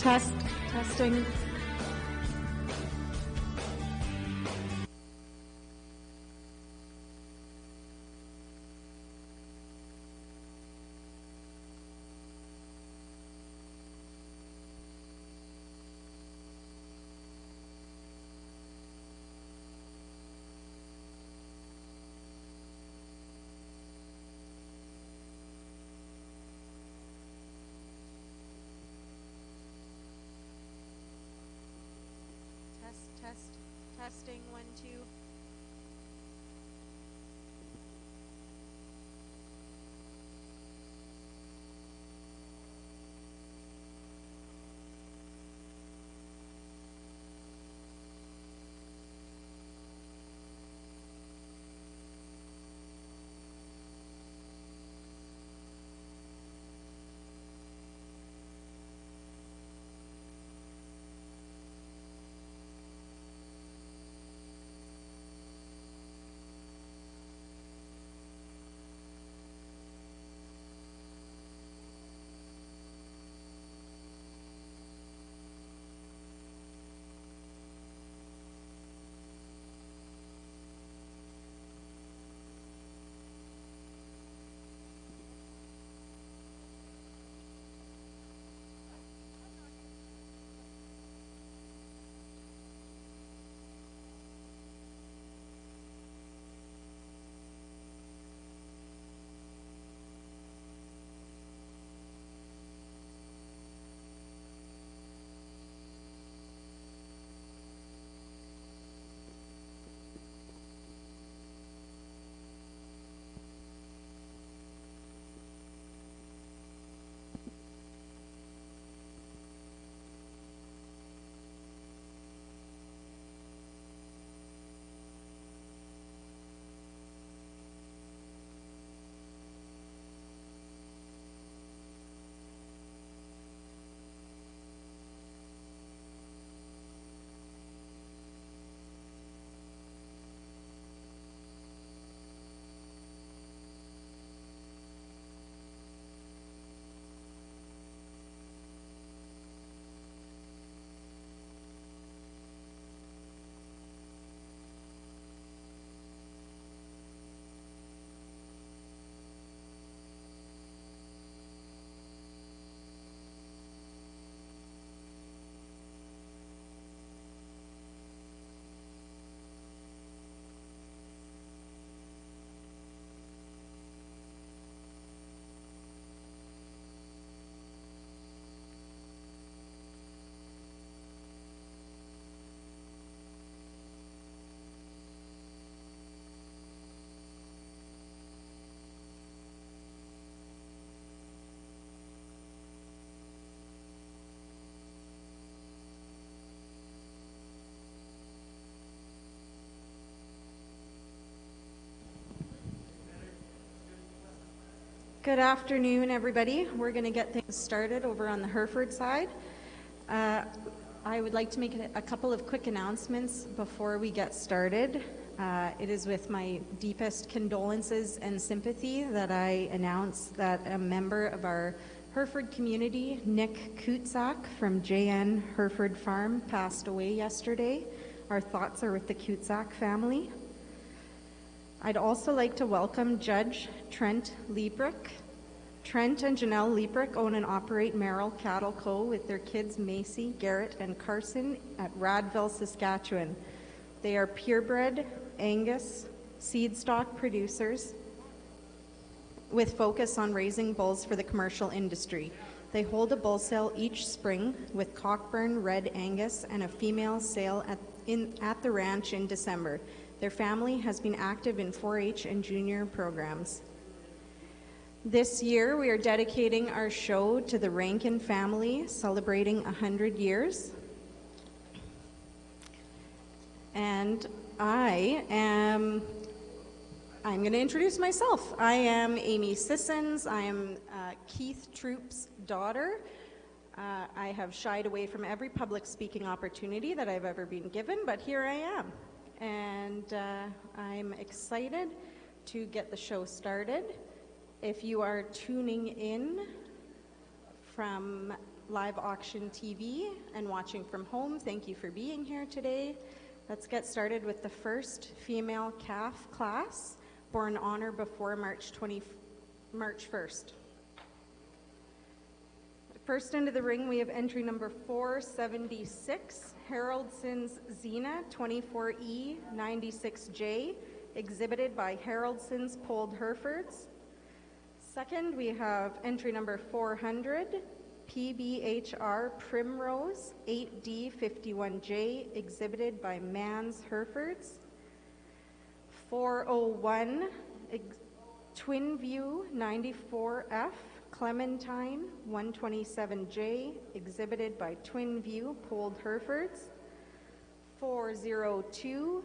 Testing. Testing 1, 2. Good afternoon, everybody. We're going to get things started over on the Hereford side. I would like to make a couple of quick announcements before we get started. It is with my deepest condolences and sympathy that I announce that a member of our Hereford community, Nick Kutzak from JN Hereford Farm, passed away yesterday. Our thoughts are with the Kutzak family. I'd also like to welcome Judge Trent Liebrick. Trent and Janelle Liebrick own and operate Merrill Cattle Co. with their kids Macy, Garrett, and Carson at Radville, Saskatchewan. They are purebred Angus seed stock producers with focus on raising bulls for the commercial industry. They hold a bull sale each spring with Cockburn Red Angus and a female sale at the ranch in December. Their family has been active in 4-H and junior programs. This year, we are dedicating our show to the Rankin family, celebrating 100 years. And I'm going to introduce myself. I am Amy Sissons. I am Keith Troop's daughter. I have shied away from every public speaking opportunity that I've ever been given, but here I am. And I'm excited to get the show started. If you are tuning in from live auction TV and watching from home, thank you for being here today. Let's get started with the first female calf class, born on or before March 1st. First into the ring, we have entry number 476, Haraldson's Xena 24E 96J, exhibited by Haraldson's Polled Herefords. Second, we have entry number 400, PBHR Primrose 8D51J, exhibited by Mann's Herefords. 401, Twin View 94F, Clementine 127J, exhibited by Twin View Polled Herefords. 402,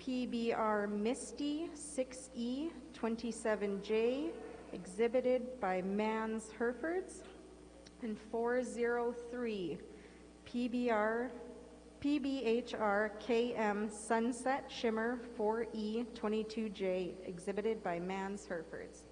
PBR Misty 6E 27J, exhibited by Mann's Herefords. And 403, PBHR KM Sunset Shimmer 4E 22J, exhibited by Mann's Herefords.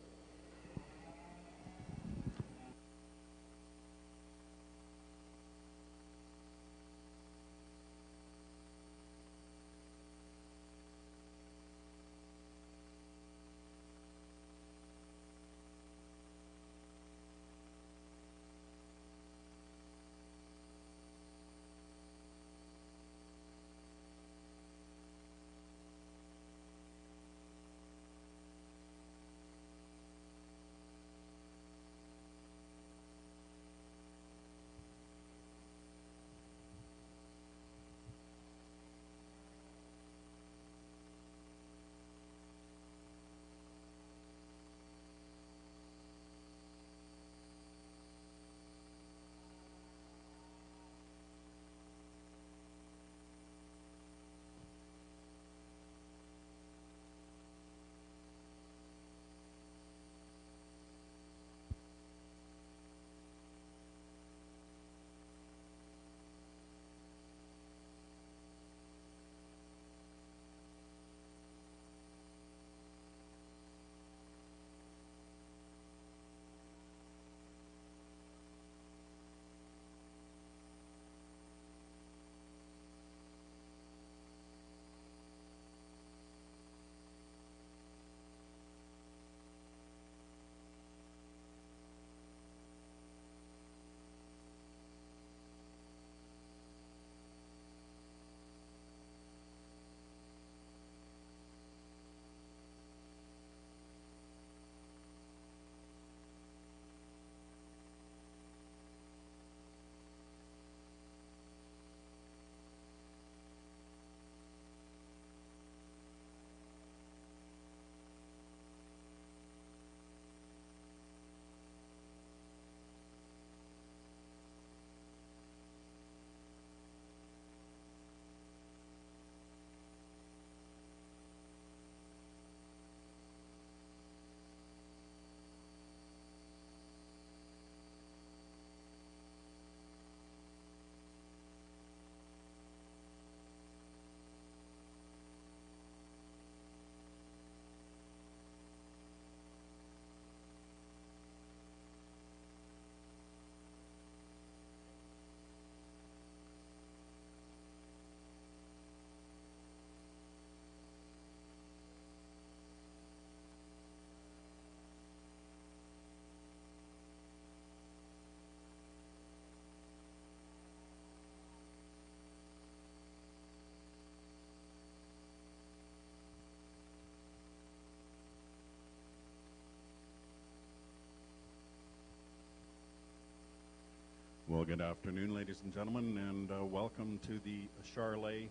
Well, good afternoon, ladies and gentlemen, and welcome to the Charolais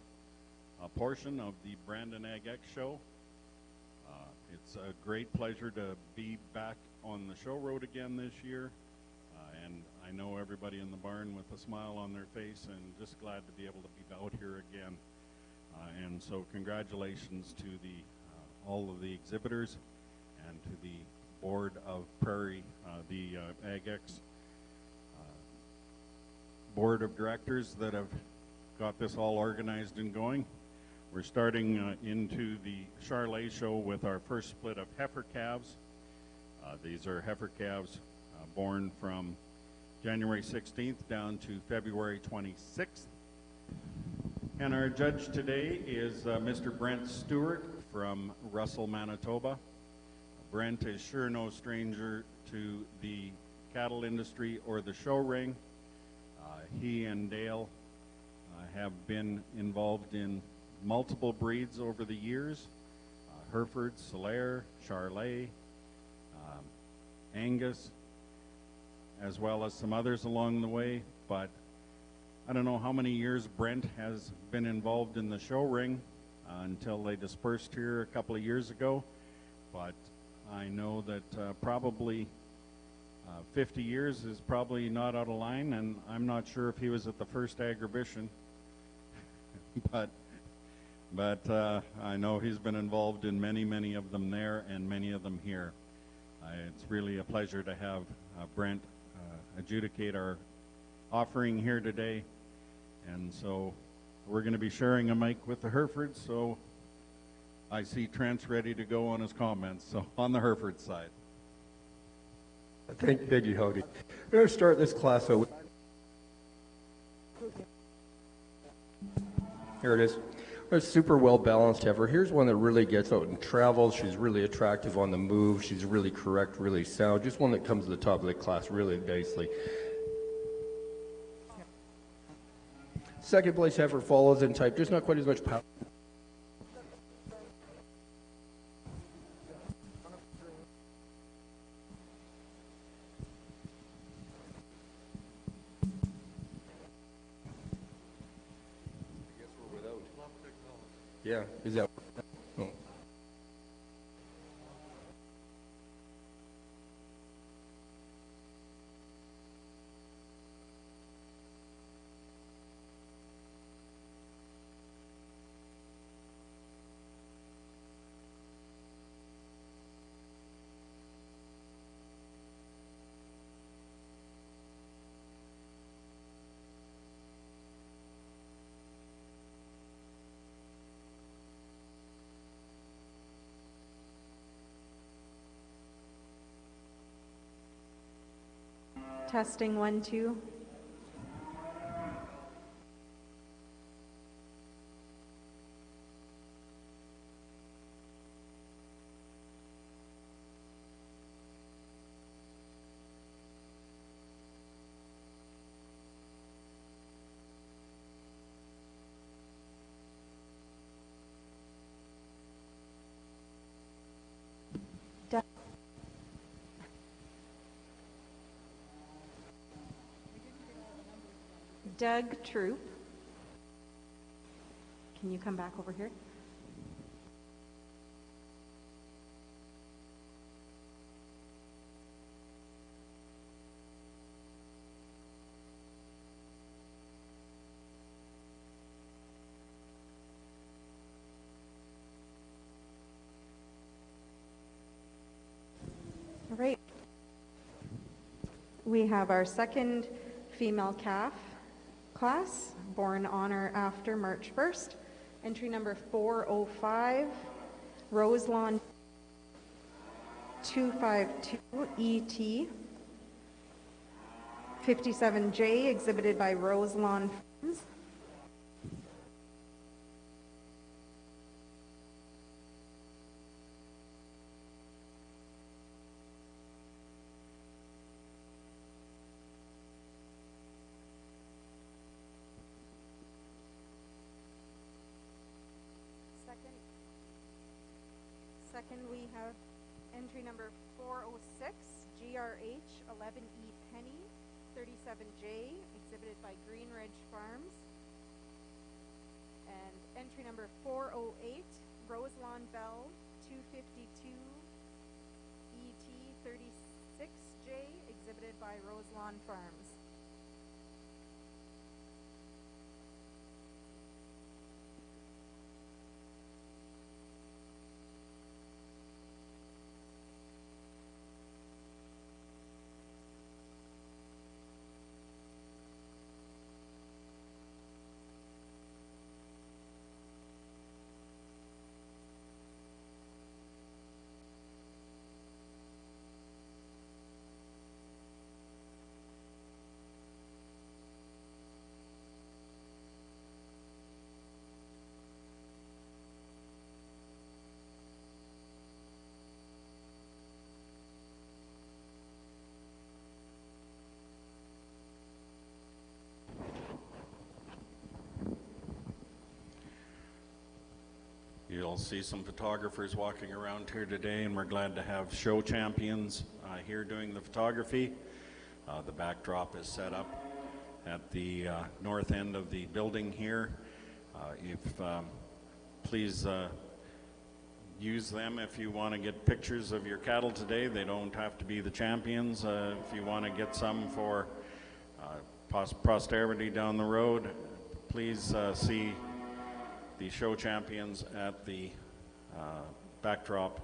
portion of the Brandon Ag Ex show. It's a great pleasure to be back on the show road again this year, and I know everybody in the barn with a smile on their face and just glad to be able to be out here again. And so congratulations to all of the exhibitors and to the board of Prairie, the Ag Ex board of directors that have got this all organized and going. We're starting into the Charolais show with our first split of heifer calves. These are heifer calves born from January 16th down to February 26th. And our judge today is Mr. Brent Stewart from Russell, Manitoba. Brent is sure no stranger to the cattle industry or the show ring. He and Dale have been involved in multiple breeds over the years. Hereford, Solaire, Charolais, Angus, as well as some others along the way. But I don't know how many years Brent has been involved in the show ring until they dispersed here a couple of years ago. But I know that probably 50 years is probably not out of line, and I'm not sure if he was at the first agribition. but I know he's been involved in many of them there and many of them here. It's really a pleasure to have Brent adjudicate our offering here today. And so we're going to be sharing a mic with the Hereford, so I see Trent's ready to go on his comments. So on the Hereford side. Thank you, Hody. I'm going to start this class out. Here it is. A super well balanced heifer. Here's one that really gets out and travels. She's really attractive on the move. She's really correct, really sound. Just one that comes to the top of the class really nicely. Second place heifer follows in type, just not quite as much power. Yeah, is that? Oh. Testing 1, 2. Doug Troop. Can you come back over here? All right. We have our second female calf class, born on or after March 1st. Entry number 405, Roselawn 252 ET. 57J, exhibited by Roselawn Farms. Second, we have entry number 406, GRH 11E Penny, 37J, exhibited by Green Ridge Farms. And entry number 408, Roselawn Bell 252 ET 36J, exhibited by Roselawn Farms. You'll see some photographers walking around here today, and we're glad to have show champions here doing the photography. The backdrop is set up at the north end of the building here. Please use them if you want to get pictures of your cattle today. They don't have to be the champions. If you want to get some for posterity down the road, please see the show champions at the backdrop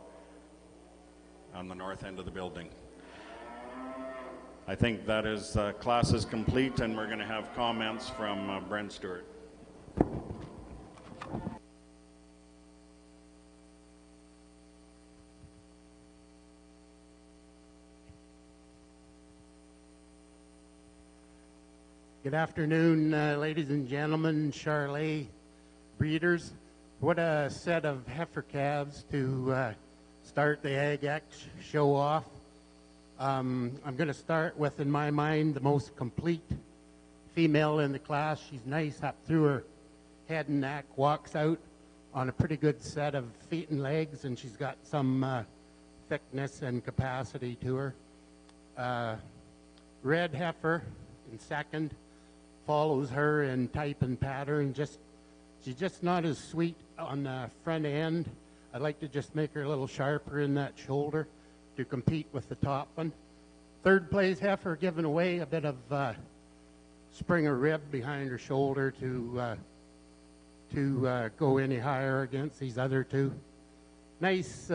on the north end of the building. I think that is class is complete, and we're going to have comments from Brent Stewart. Good afternoon, ladies and gentlemen, Charolais breeders. What a set of heifer calves to start the Ag Ex show off. I'm going to start with, in my mind, the most complete female in the class. She's nice up through her head and neck, walks out on a pretty good set of feet and legs, and she's got some thickness and capacity to her. Red heifer in second, follows her in type and pattern. She's just not as sweet on the front end. I'd like to just make her a little sharper in that shoulder to compete with the top one. Third place heifer, giving away a bit of springer rib behind her shoulder to go any higher against these other two. Nice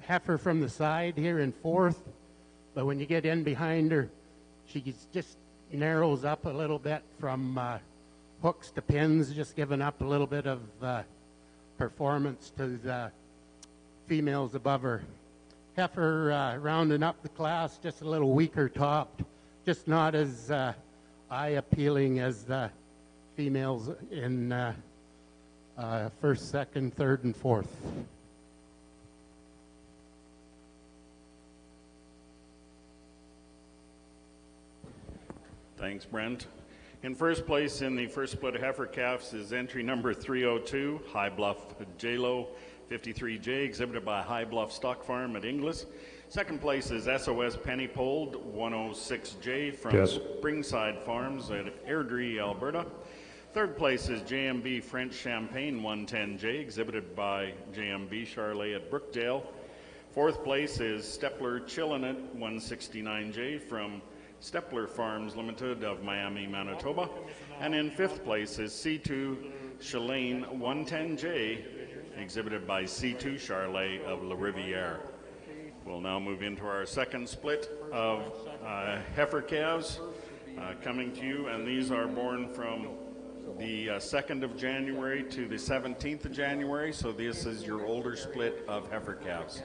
heifer from the side here in fourth, but when you get in behind her, she just narrows up a little bit from hooks to pins, just giving up a little bit of performance to the females above her. Heifer rounding up the class, just a little weaker topped, just not as eye appealing as the females in first, second, third, and fourth. Thanks, Brent. In first place in the first split of heifer calves is entry number 302, High Bluff J-Lo 53J, exhibited by High Bluff Stock Farm at Inglis. Second place is SOS Pennypold 106J from Springside Farms at Airdrie, Alberta. Third place is JMB French Champagne 110J, exhibited by JMB Charolais at Brookdale. Fourth place is Stepler Chillinet 169J from Stepler Farms Limited of Miami, Manitoba. And in fifth place is C2 Chalane 110J, exhibited by C2 Charolais of La Riviere. We'll now move into our second split of heifer calves coming to you, and these are born from the 2nd of January to the 17th of January, so this is your older split of heifer calves.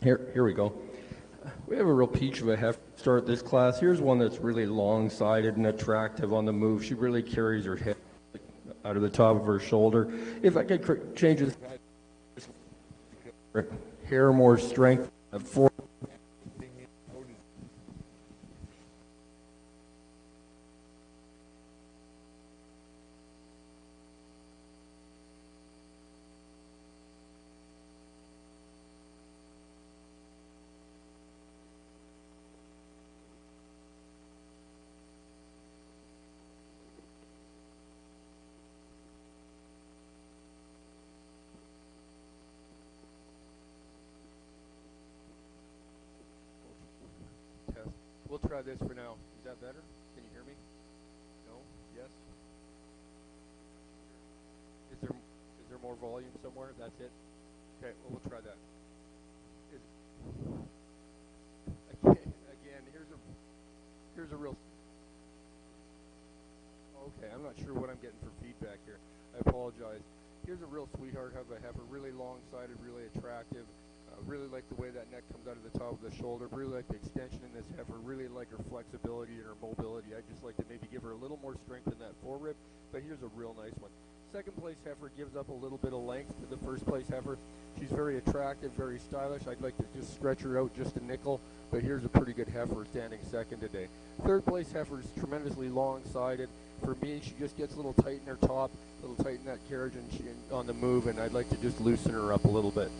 Here we go. We have a real peach of a heifer to start this class. Here's one that's really long-sided and attractive on the move. She really carries her head out of the top of her shoulder. If I could change this hair, more strength, four. We'll try this for now. Is that better? Can you hear me? No? Yes? Is there more volume somewhere? That's it? Okay, well, we'll try that. Again, here's a real... Okay, I'm not sure what I'm getting for feedback here. I apologize. Here's a real sweetheart of a heifer, really long-sided, really attractive, really like the way that neck comes out of the top of the shoulder. Really like the extension in this heifer. Really like her flexibility and her mobility. I'd just like to maybe give her a little more strength in that forerib, but here's a real nice one. Second place heifer gives up a little bit of length to the first place heifer. She's very attractive, very stylish. I'd like to just stretch her out just a nickel, but here's a pretty good heifer standing second today. Third place heifer is tremendously long-sided. For me, she just gets a little tight in her top, a little tight in that carriage and she on the move, and I'd like to just loosen her up a little bit.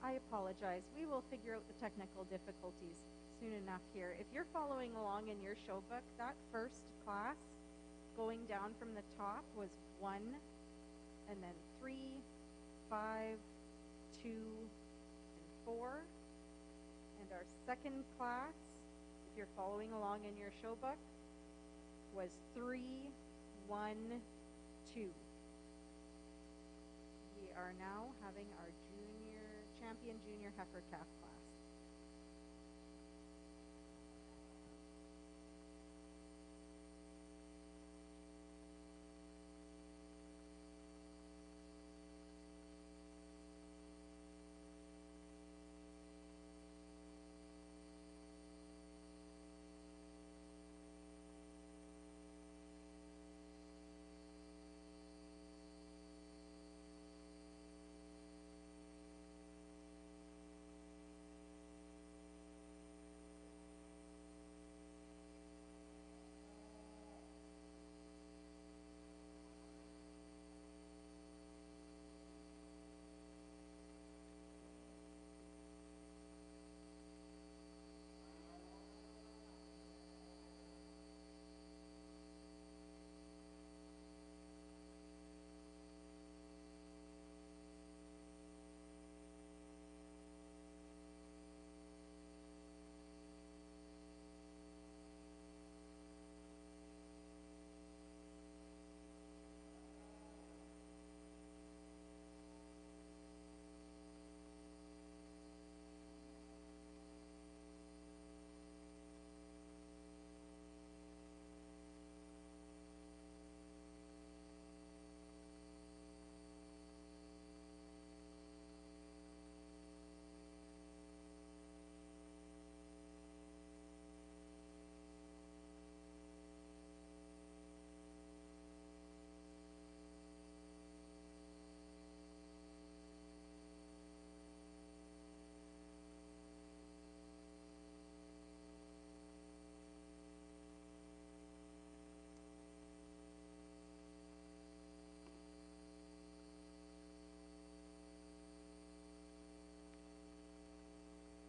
I apologize. We will figure out the technical difficulties soon enough here. If you're following along in your show book, that first class going down from the top was 1, and then 3, 5, 2, and 4. And our second class, if you're following along in your show book, was 3, 1, 2. We are now having our champion junior heifer calf class.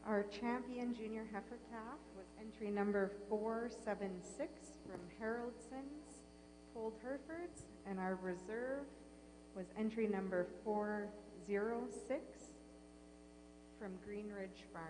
Our champion junior heifer calf was entry number 476 from Haroldsson's Polled Herefords, and our reserve was entry number 406 from Green Ridge Farms.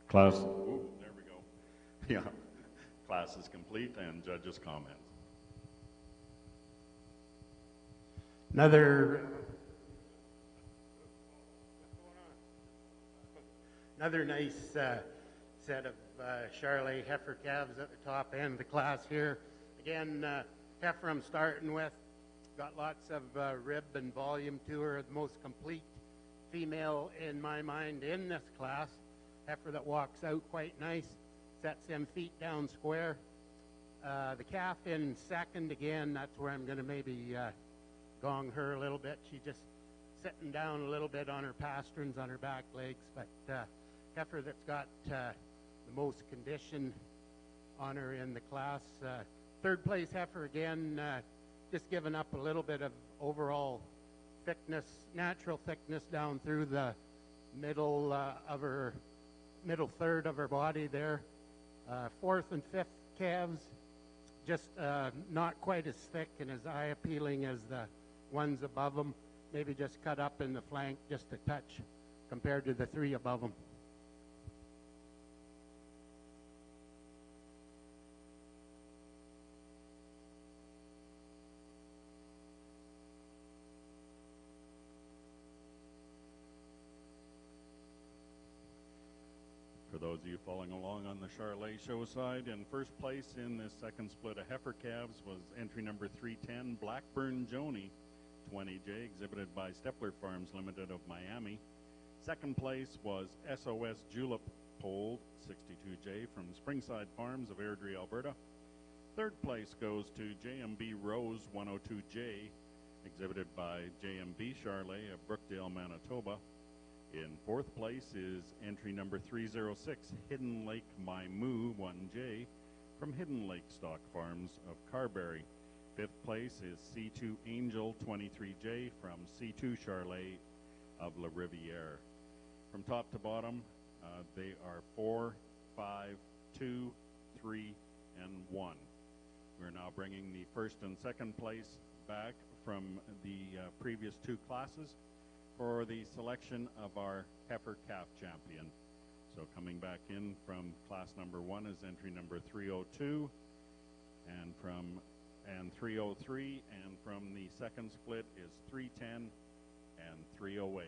Class, ooh, there we go. Yeah, class is complete and judges' comments. Another nice set of Charolais heifer calves at the top end of the class here. Again, heifer I'm starting with Got lots of rib and volume to her. The most complete female in my mind in this class. Heifer that walks out quite nice, sets them feet down square. The calf in second again, that's where I'm going to maybe gong her a little bit. She's just sitting down a little bit on her pasterns, on her back legs, but heifer that's got the most condition on her in the class. Third place heifer again, just giving up a little bit of overall thickness, natural thickness down through the middle of her, middle third of her body there. Fourth and fifth calves, just not quite as thick and as eye appealing as the ones above them. Maybe just cut up in the flank just a touch compared to the three above them. For those of you following along on the Charolais show side, in first place in this second split of heifer calves was entry number 310, Blackburn Joni, 20J, exhibited by Stepler Farms Limited of Miami. Second place was SOS Julep Polled, 62J, from Springside Farms of Airdrie, Alberta. Third place goes to JMB Rose, 102J, exhibited by JMB Charolais of Brookdale, Manitoba. In fourth place is entry number 306, Hidden Lake My Moo 1J from Hidden Lake Stock Farms of Carberry. Fifth place is C2 Angel 23J from C2 Charolais of La Riviere. From top to bottom, they are 4, 5, 2, 3, and 1. We're now bringing the first and second place back from the previous two classes for the selection of our heifer calf champion. So coming back in from class number 1 is entry number 302 and 303, and from the second split is 310 and 308.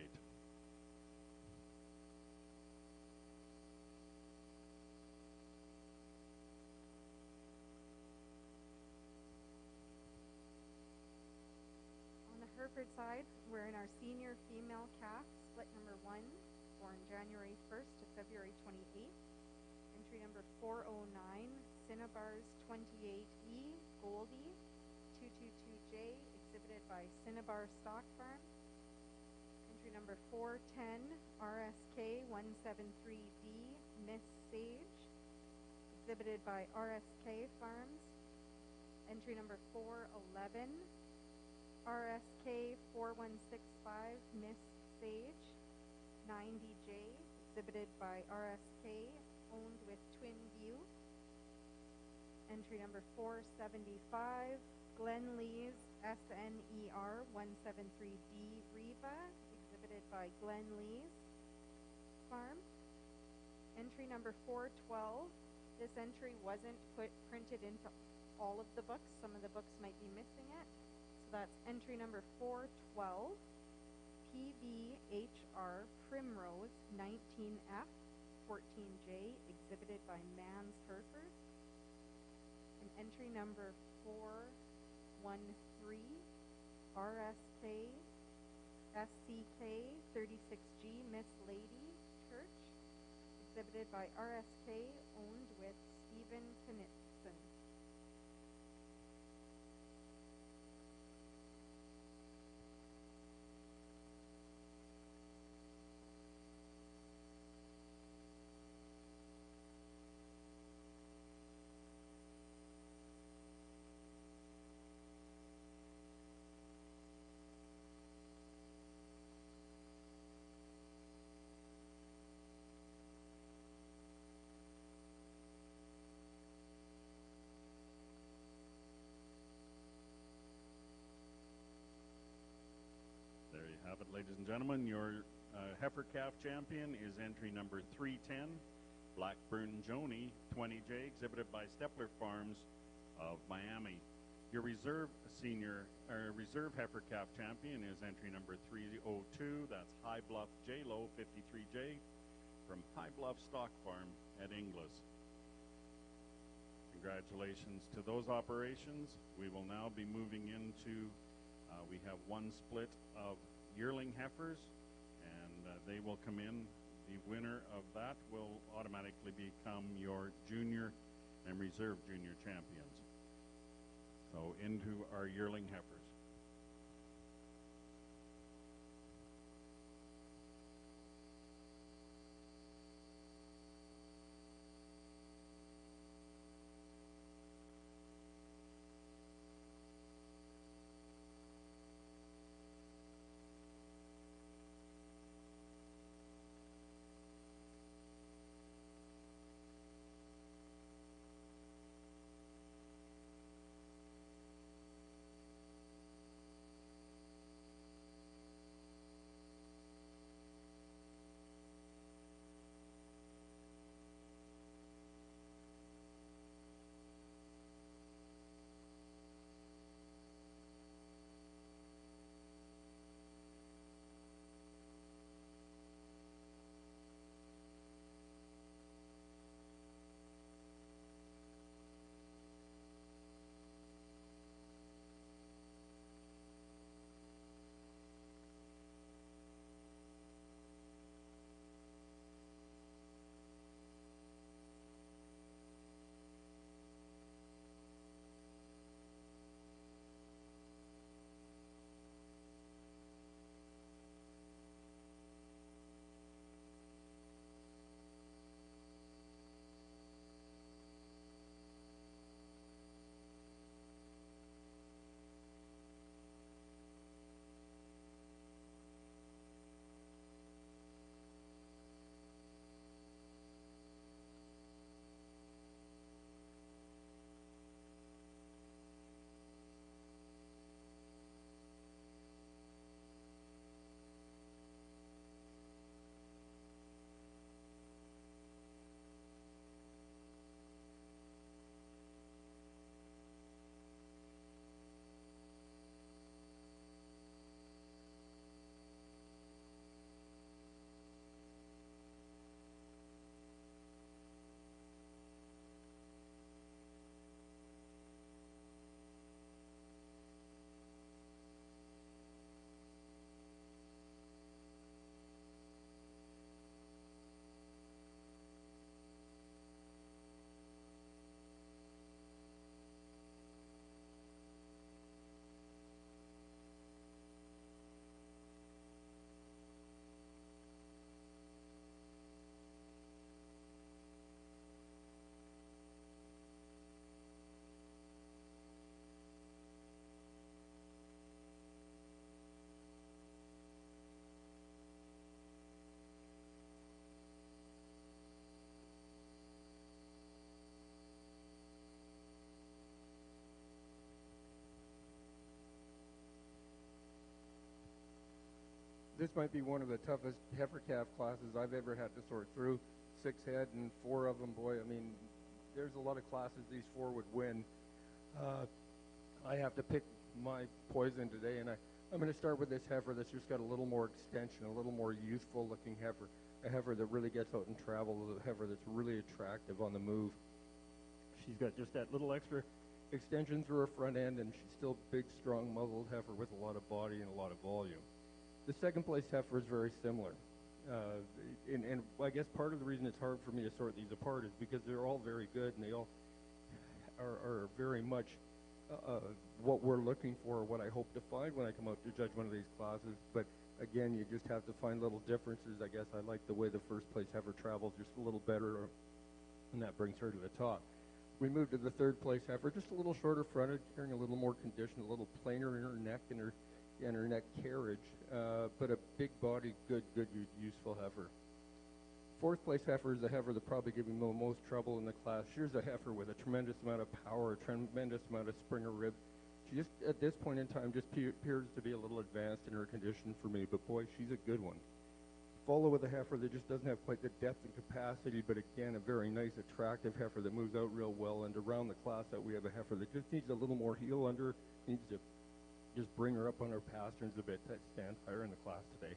Hereford side, we're in our senior female calf, split number 1, born January 1st to February 28th. Entry number 409, Cinnabars 28E, Goldie, 222J, exhibited by Cinnabar Stock Farm. Entry number 410, RSK 173D, Miss Sage, exhibited by RSK Farms. Entry number 411, RSK 4165, Miss Sage, 90J, exhibited by RSK, owned with Twin View. Entry number 475, Glen Lee's SNER 173D Reva, exhibited by Glen Lee's Farm. Entry number 412, this entry wasn't printed into all of the books. Some of the books might be missing it. So that's entry number 412, PVHR Primrose 19F 14J, exhibited by Mans Hereford. And entry number 413, RSK SCK 36G Miss Lady Church, exhibited by RSK, owned with Stephen Knitson. There you have it, ladies and gentlemen. Your heifer calf champion is entry number 310, Blackburn Joni 20J, exhibited by Stepler Farms of Miami. Your reserve heifer calf champion is entry number 302. That's High Bluff J-Lo 53J from High Bluff Stock Farm at Inglis. Congratulations to those operations. We will now be moving into We have one split of yearling heifers, and they will come in. The winner of that will automatically become your junior and reserve junior champions. So into our yearling heifers. This might be one of the toughest heifer calf classes I've ever had to sort through. 6 head and 4 of them, boy, I mean, there's a lot of classes these 4 would win. I have to pick my poison today, and I'm going to start with this heifer that's just got a little more extension, a little more youthful looking heifer, a heifer that really gets out and travels, a heifer that's really attractive on the move. She's got just that little extra extension through her front end, and she's still a big, strong, muzzled heifer with a lot of body and a lot of volume. The second place heifer is very similar. And I guess part of the reason it's hard for me to sort these apart is because they're all very good, and they all are very much what we're looking for, or what I hope to find when I come out to judge one of these classes. But again, you just have to find little differences. I guess I like the way the first place heifer travels just a little better, and that brings her to the top. We move to the third place heifer, just a little shorter fronted, carrying a little more condition, a little plainer in her neck and her neck carriage, but a big body, good, useful heifer. Fourth place heifer is the heifer that probably gave me the most trouble in the class. Here's a heifer with a tremendous amount of power, a tremendous amount of springer rib. She just, at this point in time, just appears to be a little advanced in her condition for me, but boy, she's a good one. Follow with a heifer that just doesn't have quite the depth and capacity, but again, a very nice, attractive heifer that moves out real well. And around the class that we have a heifer that just needs a little more heel under, needs to just bring her up on her pasterns a bit to stand higher in the class today.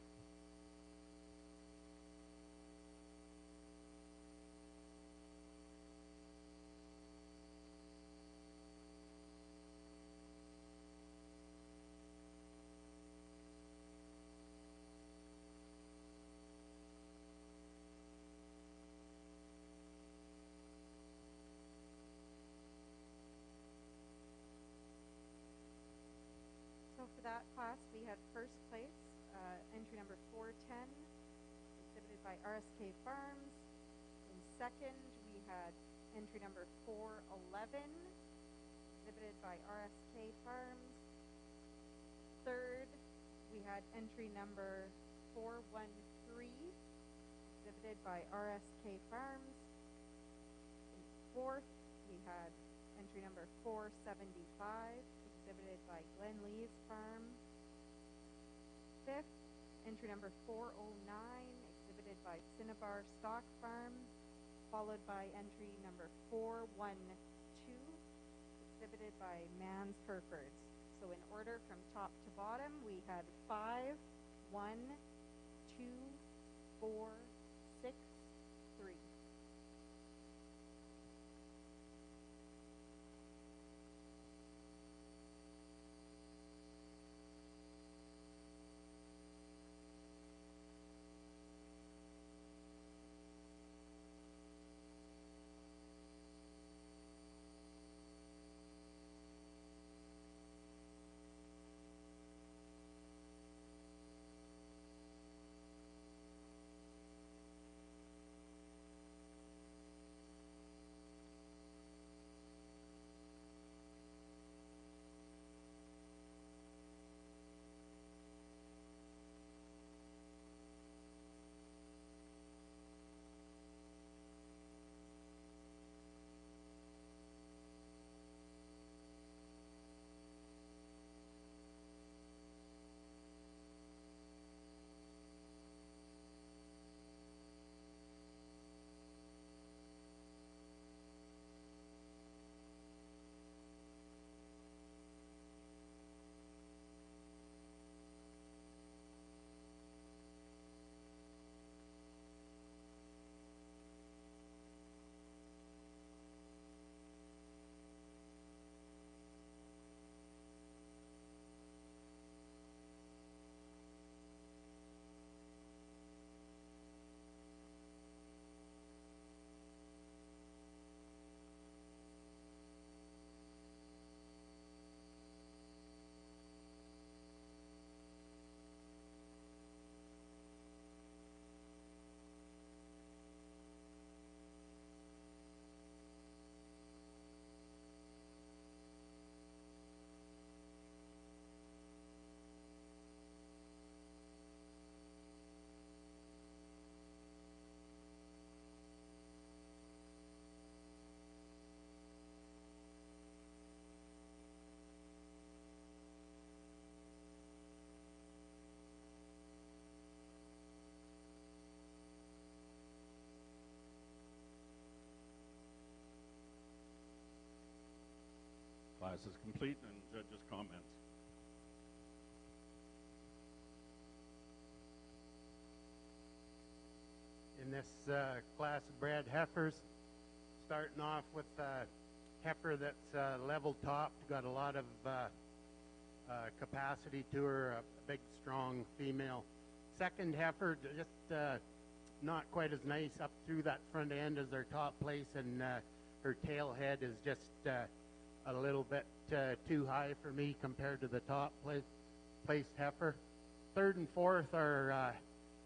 class, we had first place, entry number 410, exhibited by RSK Farms. In second, we had entry number 411, exhibited by RSK Farms. Third, we had entry number 413, exhibited by RSK Farms. In fourth, we had entry number 475, exhibited by Glen Lee's Farm. Fifth, entry number 409, exhibited by Cinnabar Stock Farm, followed by entry number 412, exhibited by Mans Herefords. So in order from top to bottom, we had 5, 1, 2, 4, 6, 3. Class is complete, and judges' comments. In this class of bred heifers, starting off with a heifer that's level topped, got a lot of capacity to her, a big, strong female. Second heifer, just not quite as nice up through that front end as her top place, and her tail head is just a little bit too high for me compared to the top placed heifer. Third and fourth are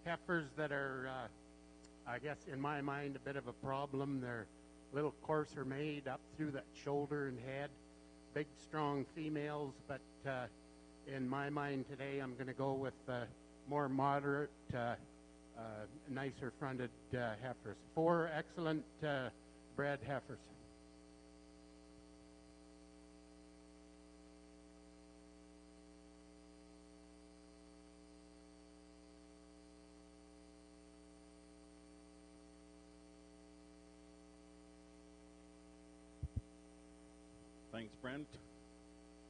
heifers that are, I guess in my mind, a bit of a problem. They're a little coarser made up through that shoulder and head. Big, strong females, but in my mind today, I'm going to go with more moderate, nicer fronted heifers. 4 excellent bred heifers. Thanks, Brent.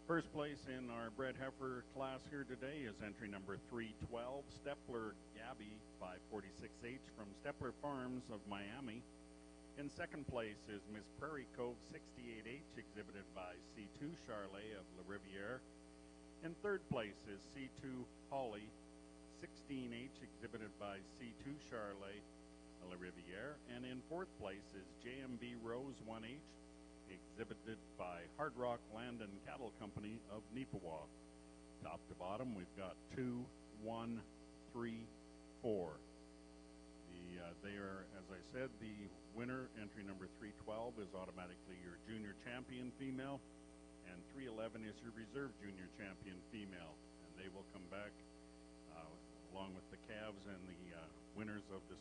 First place in our bred heifer class here today is entry number 312, Stepler Gabby 546H from Stepler Farms of Miami. In second place is Miss Prairie Cove 68H, exhibited by C2 Charolais of La Riviere. In third place is C2 Holly 16H, exhibited by C2 Charolais of La Riviere. And in fourth place is JMB Rose 1H, exhibited by Hard Rock Land and Cattle Company of Neepawa. Top to bottom, we've got 2, 1, 3, 4. They are, as I said, the winner, entry number 312, is automatically your junior champion female, and 311 is your reserve junior champion female, and they will come back along with the calves and the winners of the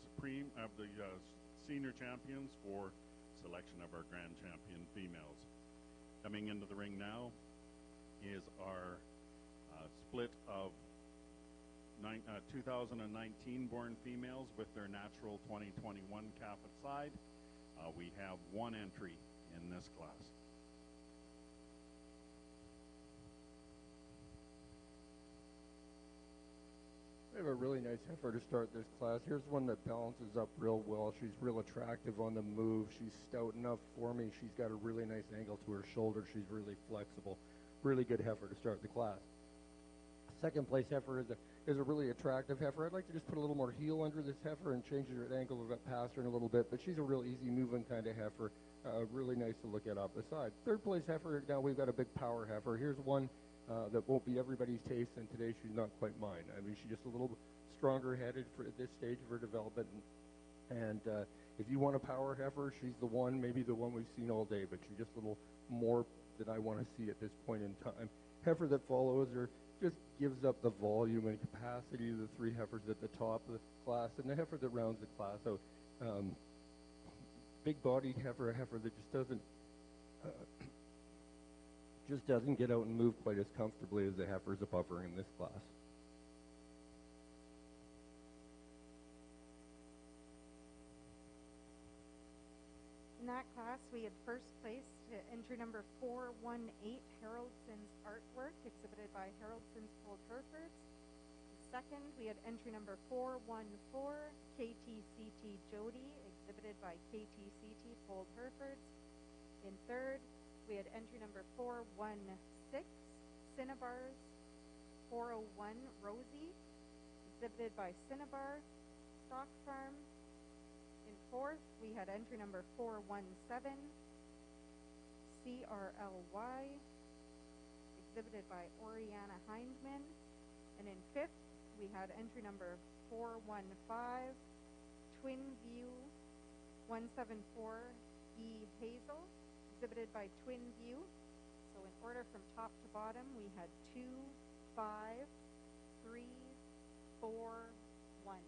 senior champions for selection of our grand champion females. Coming into the ring now is our split of 2019 born females with their natural 2021 calf at side. We have one entry in this class. We have a really nice heifer to start this class. Here's one that balances up real well. She's real attractive on the move. She's stout enough for me. She's got a really nice angle to her shoulder. She's really flexible. Really good heifer to start the class. Second place heifer is a really attractive heifer. I'd like to just put a little more heel under this heifer and change her angle of pastern a little bit, but she's a real easy moving kind of heifer. Really nice to look at off the side. Third place heifer, now we've got a big power heifer. Here's one that won't be everybody's taste, and today she's not quite mine. I mean, she's just a little stronger headed for at this stage of her development. And if you want a power heifer, she's the one, maybe the one we've seen all day, but she's just a little more than I want to see at this point in time. Heifer that follows her just gives up the volume and capacity of the three heifers at the top of the class, and the heifer that rounds the class out. Big-bodied heifer, a heifer that just doesn't get out and move quite as comfortably as the heifers above her in this class. In that class, we had first place to entry number 418, Haroldsson's Artwork, exhibited by Haroldsson's Polled Herefords. Second, we had entry number 414, KTCT Jody, exhibited by KTCT Polled Herefords. In third, we had entry number 416, Cinnabars 401, Rosie, exhibited by Cinnabar Stock Farm. In fourth, we had entry number 417, CRLY, exhibited by Oriana Hindman. And in fifth, we had entry number 415, Twin View 174, E. Hazel, exhibited by Twin View. So in order from top to bottom, we had 2, 5, 3, 4, 1.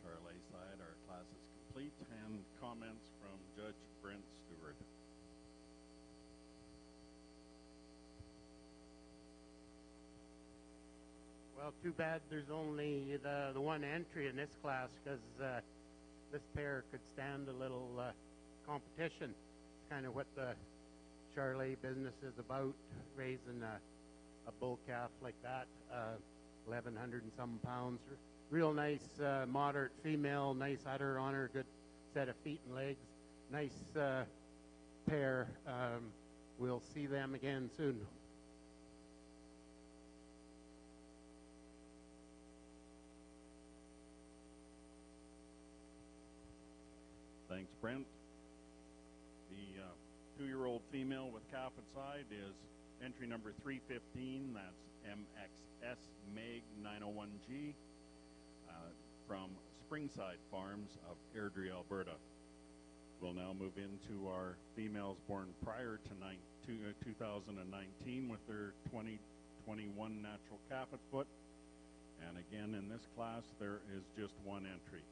Charolais side, our class is complete, and comments from Judge Brent Stewart. Well, too bad there's only the one entry in this class, because this pair could stand a little competition. It's kind of what the Charolais business is about, raising a bull calf like that, 1,100 and some pounds. Real nice, moderate female, nice udder on her, good set of feet and legs. Nice pair. We'll see them again soon. Thanks, Brent. The 2-year-old female with calf at side is entry number 315. That's MXS Meg 901G. From Springside Farms of Airdrie, Alberta. We'll now move into our females born prior to 2019 with their 2021 natural calf at foot. And again, in this class, there is just one entry.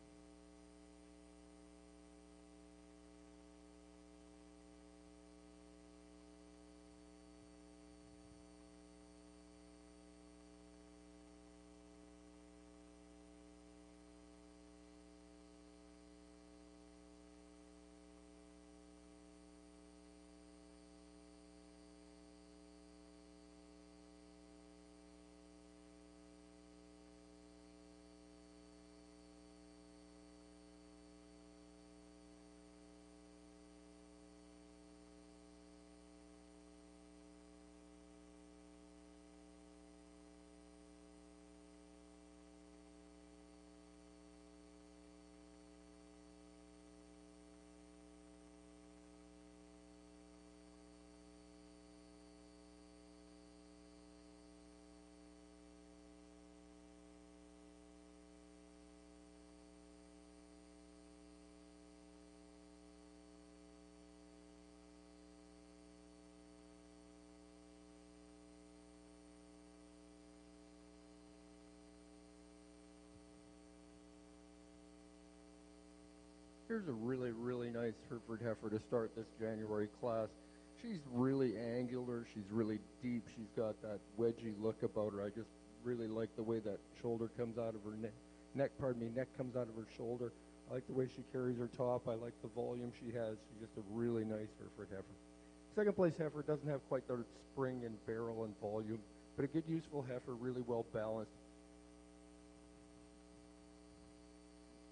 Here's a really, really nice Hereford heifer to start this January class. She's really angular. She's really deep. She's got that wedgy look about her. I just really like the way that shoulder comes out of her neck comes out of her shoulder. I like the way she carries her top. I like the volume she has. She's just a really nice Hereford heifer. Second place heifer doesn't have quite the spring and barrel and volume, but a good useful heifer, really well balanced.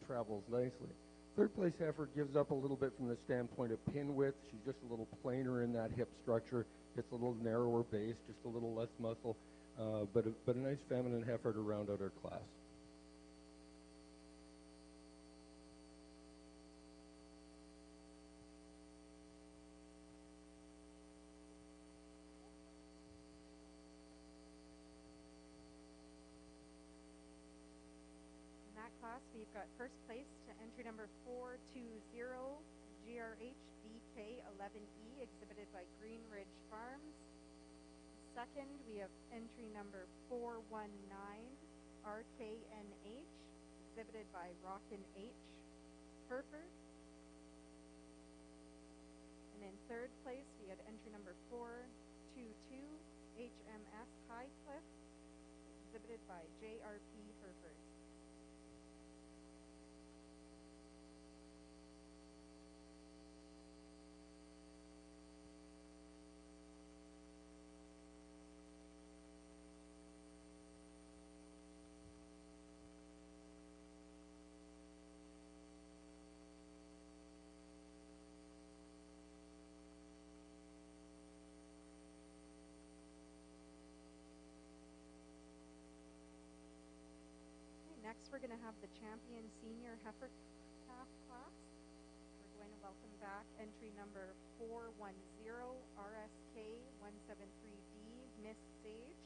Travels nicely. Third place heifer gives up a little bit from the standpoint of pin width. She's just a little plainer in that hip structure. Gets a little narrower base, just a little less muscle, but a nice feminine heifer to round out her class. In that class, we've got first place to entry number 420 GRH BK 11E, exhibited by Green Ridge Farms. Second, we have entry number 419 RKNH, exhibited by Rankin H. Hereford. And in third place, we had entry number 422 HMS Highcliff, exhibited by JRP Hereford. Next, we're going to have the champion senior heifer calf class. We're going to welcome back entry number 410 RSK 173D Miss Sage,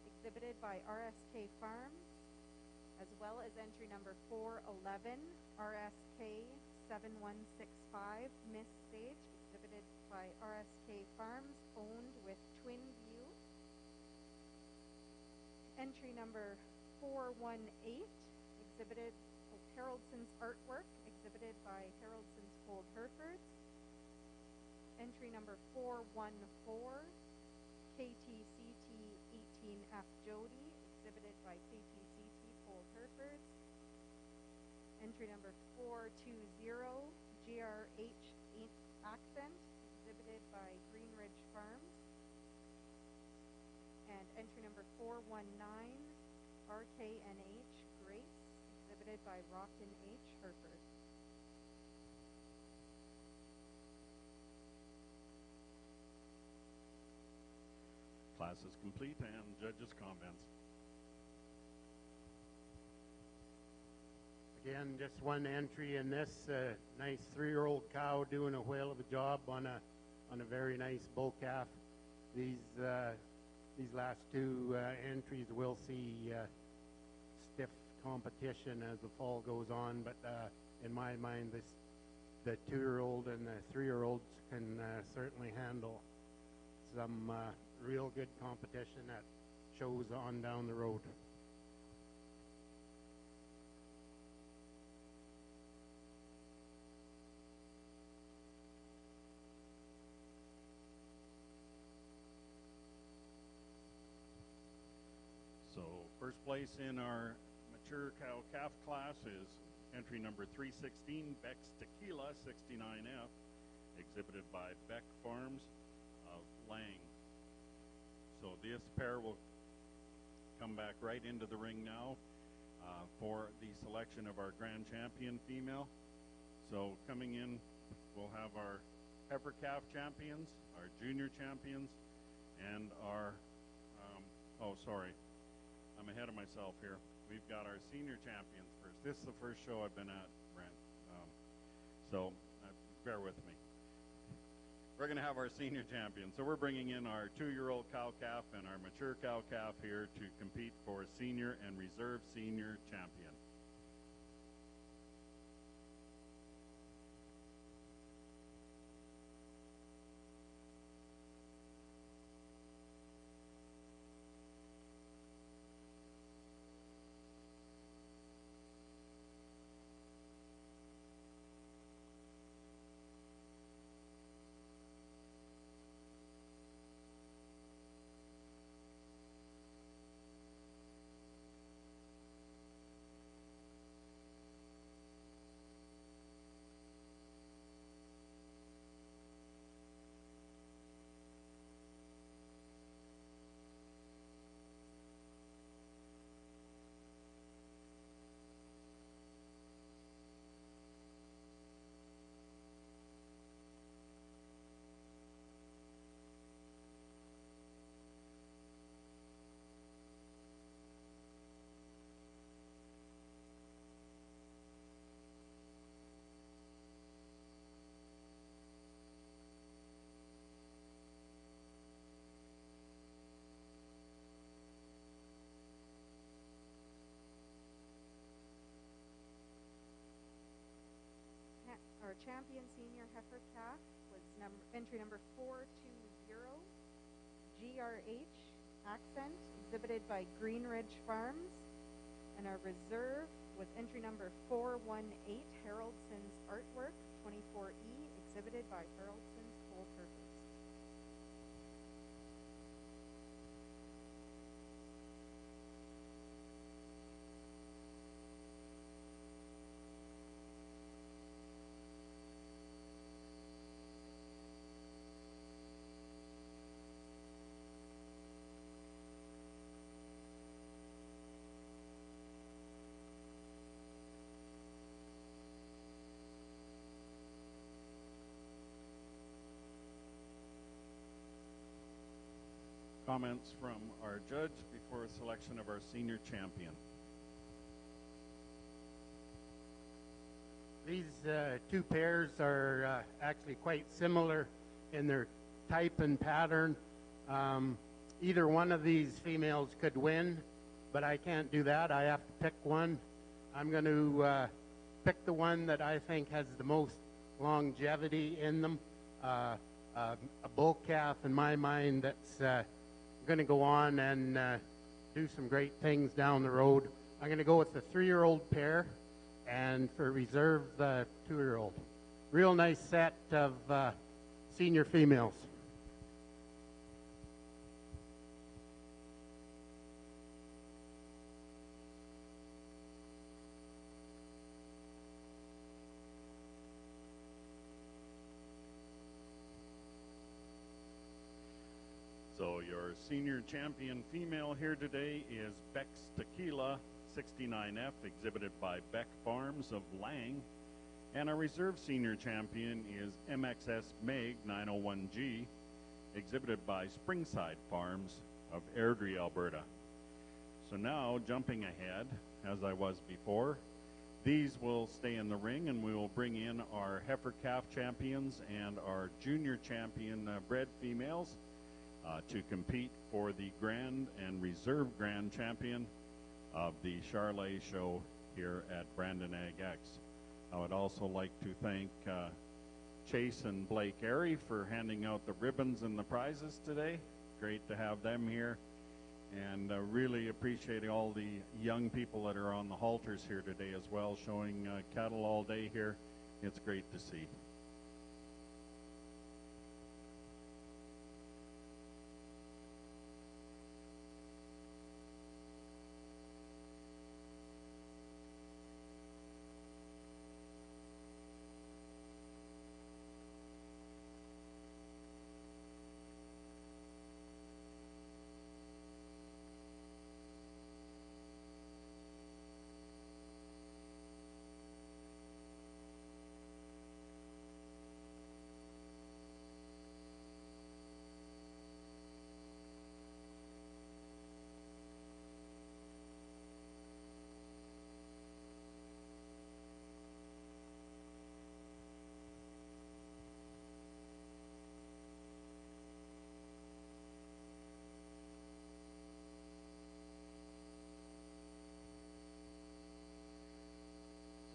exhibited by RSK Farms, as well as entry number 411 RSK 7165 Miss Sage, exhibited by RSK Farms, owned with Twin View. Entry number 418, exhibited Haroldson's artwork, exhibited by Haroldson's Cold Herefords. Entry number 414, KTCT 18F Jody, exhibited by KTCT Cold Herefords. Entry number 420, GRH Accent, exhibited by Green Ridge Farms. And entry number 419, RKNH Grace, exhibited by Rankin H. Hereford. Class is complete and judges' comments. Again, just one entry in this nice 3-year-old cow doing a whale of a job on a very nice bull calf. These last two entries will see stiff competition as the fall goes on, but in my mind, the 2-year-old and the 3-year-olds can certainly handle some real good competition that shows on down the road. So first place in our mature cow calf class is entry number 316, Beck's Tequila 69F, exhibited by Beck Farms of Lang. So this pair will come back right into the ring now for the selection of our grand champion female. So coming in, we'll have our heifer calf champions, our junior champions, and our, I'm ahead of myself here. We've got our senior champions first. This is the first show I've been at, Brent. So bear with me. We're going to have our senior champions. So we're bringing in our 2-year-old cow calf and our mature cow calf here to compete for senior and reserve senior champion. champion senior heifer calf was entry number 420, GRH Accent, exhibited by Green Ridge Farms. And our reserve was entry number 418, Haroldson's Artwork, 24E, exhibited by Haroldson's Whole Purpose. Comments from our judge before selection of our senior champion. These two pairs are actually quite similar in their type and pattern. Either one of these females could win, but I can't do that. I have to pick one. I'm going to pick the one that I think has the most longevity in them. A bull calf, in my mind, that's going to go on and do some great things down the road. I'm going to go with the 3-year-old pair, and for reserve, the 2-year-old. Real nice set of senior females. So your senior champion female here today is Beck's Tequila 69F, exhibited by Beck Farms of Lang. And our reserve senior champion is MXS Meg 901G, exhibited by Springside Farms of Airdrie, Alberta. So now, jumping ahead, as I was before, these will stay in the ring, and we will bring in our heifer calf champions and our junior champion bred females to compete for the grand and reserve grand champion of the Charolais show here at Brandon Ag Ex. I would also like to thank Chase and Blake Airy for handing out the ribbons and the prizes today. Great to have them here, and really appreciating all the young people that are on the halters here today as well, showing cattle all day here. It's great to see.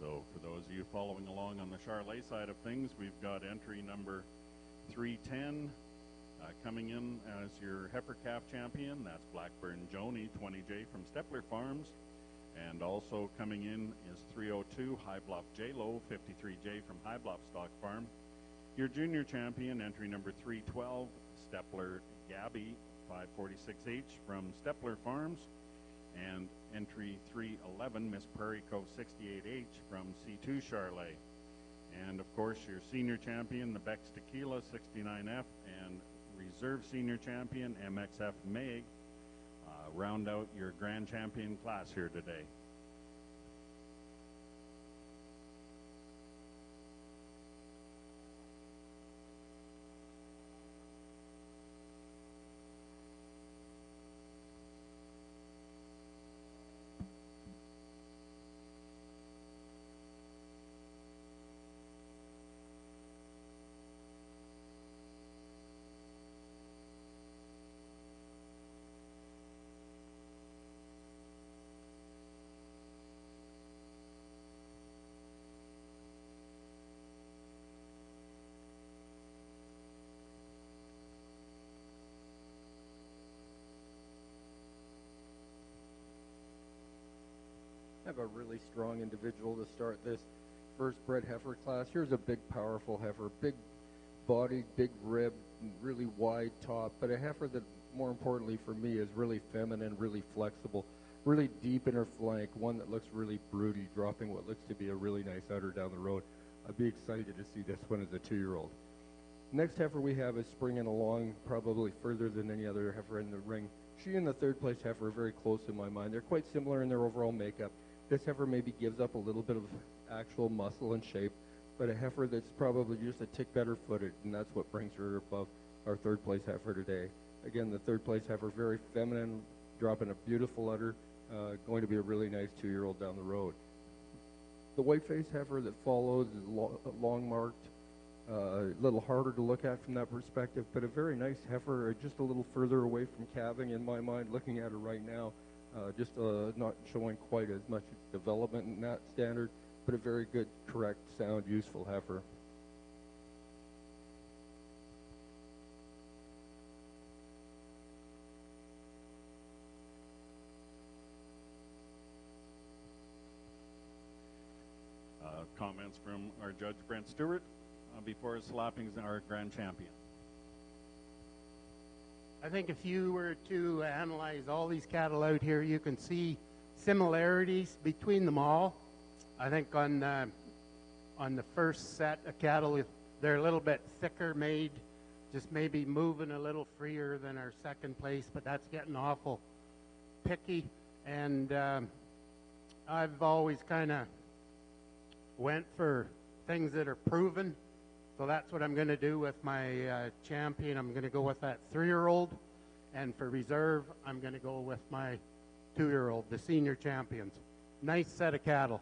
So for those of you following along on the Charolais side of things, we've got entry number 310 coming in as your heifer calf champion. That's Blackburn Joni 20J from Stepler Farms. And also coming in is 302 High Bluff J-Lo 53J from High Bluff Stock Farm. Your junior champion, entry number 312, Stepler Gabby 546H from Stepler Farms. And entry 311, Miss Prairie Cove 68H from C2 Charolais. And of course, your senior champion, the Beck's Tequila 69F, and reserve senior champion, MXF Meg, round out your grand champion class here today. have a really strong individual to start this first bred heifer class. Here's a big, powerful heifer, big body, big rib, really wide top, but a heifer that, more importantly for me, is really feminine, really flexible, really deep in her flank, one that looks really broody, dropping what looks to be a really nice udder down the road. I'd be excited to see this one as a 2-year-old. Next heifer we have is springing along probably further than any other heifer in the ring. She and the third place heifer are very close in my mind. They're quite similar in their overall makeup. This heifer maybe gives up a little bit of actual muscle and shape, but a heifer that's probably just a tick better footed, and that's what brings her above our third place heifer today. Again, the third place heifer, very feminine, dropping a beautiful udder, going to be a really nice 2-year-old down the road. The white face heifer that follows is long marked, a little harder to look at from that perspective, but a very nice heifer, just a little further away from calving in my mind, looking at her right now, just not showing quite as much development in that standard, but a very good, correct, sound, useful heifer. Comments from our judge, Brent Stewart, before slapping our grand champion. I think if you were to analyze all these cattle out here, you can see similarities between them all. I think on the first set of cattle, they're a little bit thicker made, just maybe moving a little freer than our second place, but that's getting awful picky. And I've always kind of went for things that are proven. So that's what I'm going to do with my champion. I'm going to go with that 3-year-old. And for reserve, I'm going to go with my 2-year-old, the senior champions. Nice set of cattle.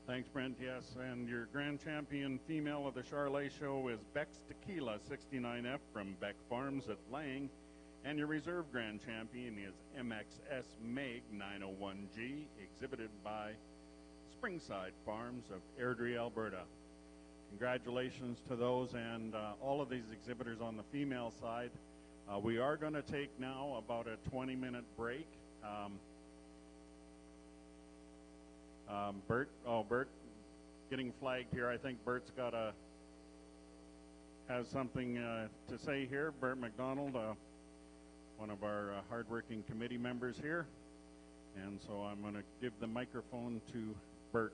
Thanks, Brent. Yes, and your grand champion female of the Charolais show is Beck's Tequila 69F from Beck Farms at Lang. And your reserve grand champion is MXS Meg 901G, exhibited by Springside Farms of Airdrie, Alberta. Congratulations to those and all of these exhibitors on the female side. We are going to take now about a 20-minute break. Bert, getting flagged here. I think Bert's has something to say here. Bert McDonald, one of our hardworking committee members here. And so I'm going to give the microphone to Bert.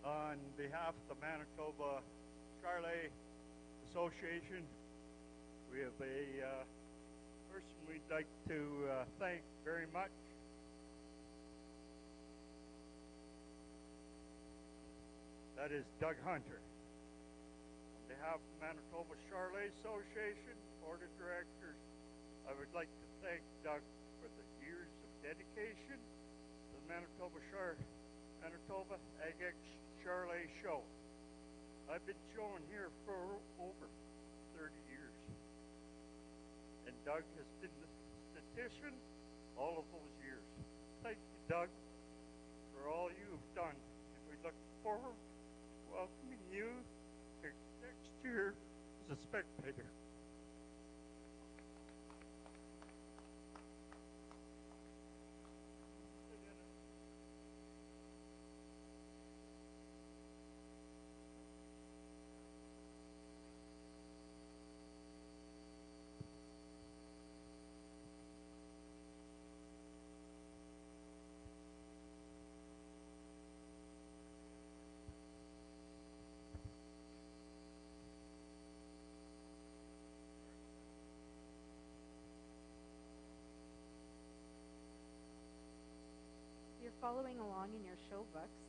On behalf of the Manitoba Charolais Association, we have a person we'd like to thank very much. That is Doug Hunter. On behalf of the Manitoba Charolais Association Board of Directors, I would like to thank Doug for the years of dedication to the Manitoba Ag Ex Charolais show. I've been showing here for over 30 years. And Doug has been the statistician all of those years. Thank you, Doug, for all you've done. And we look forward to welcoming you next year as a spectator. You're following along in your show books.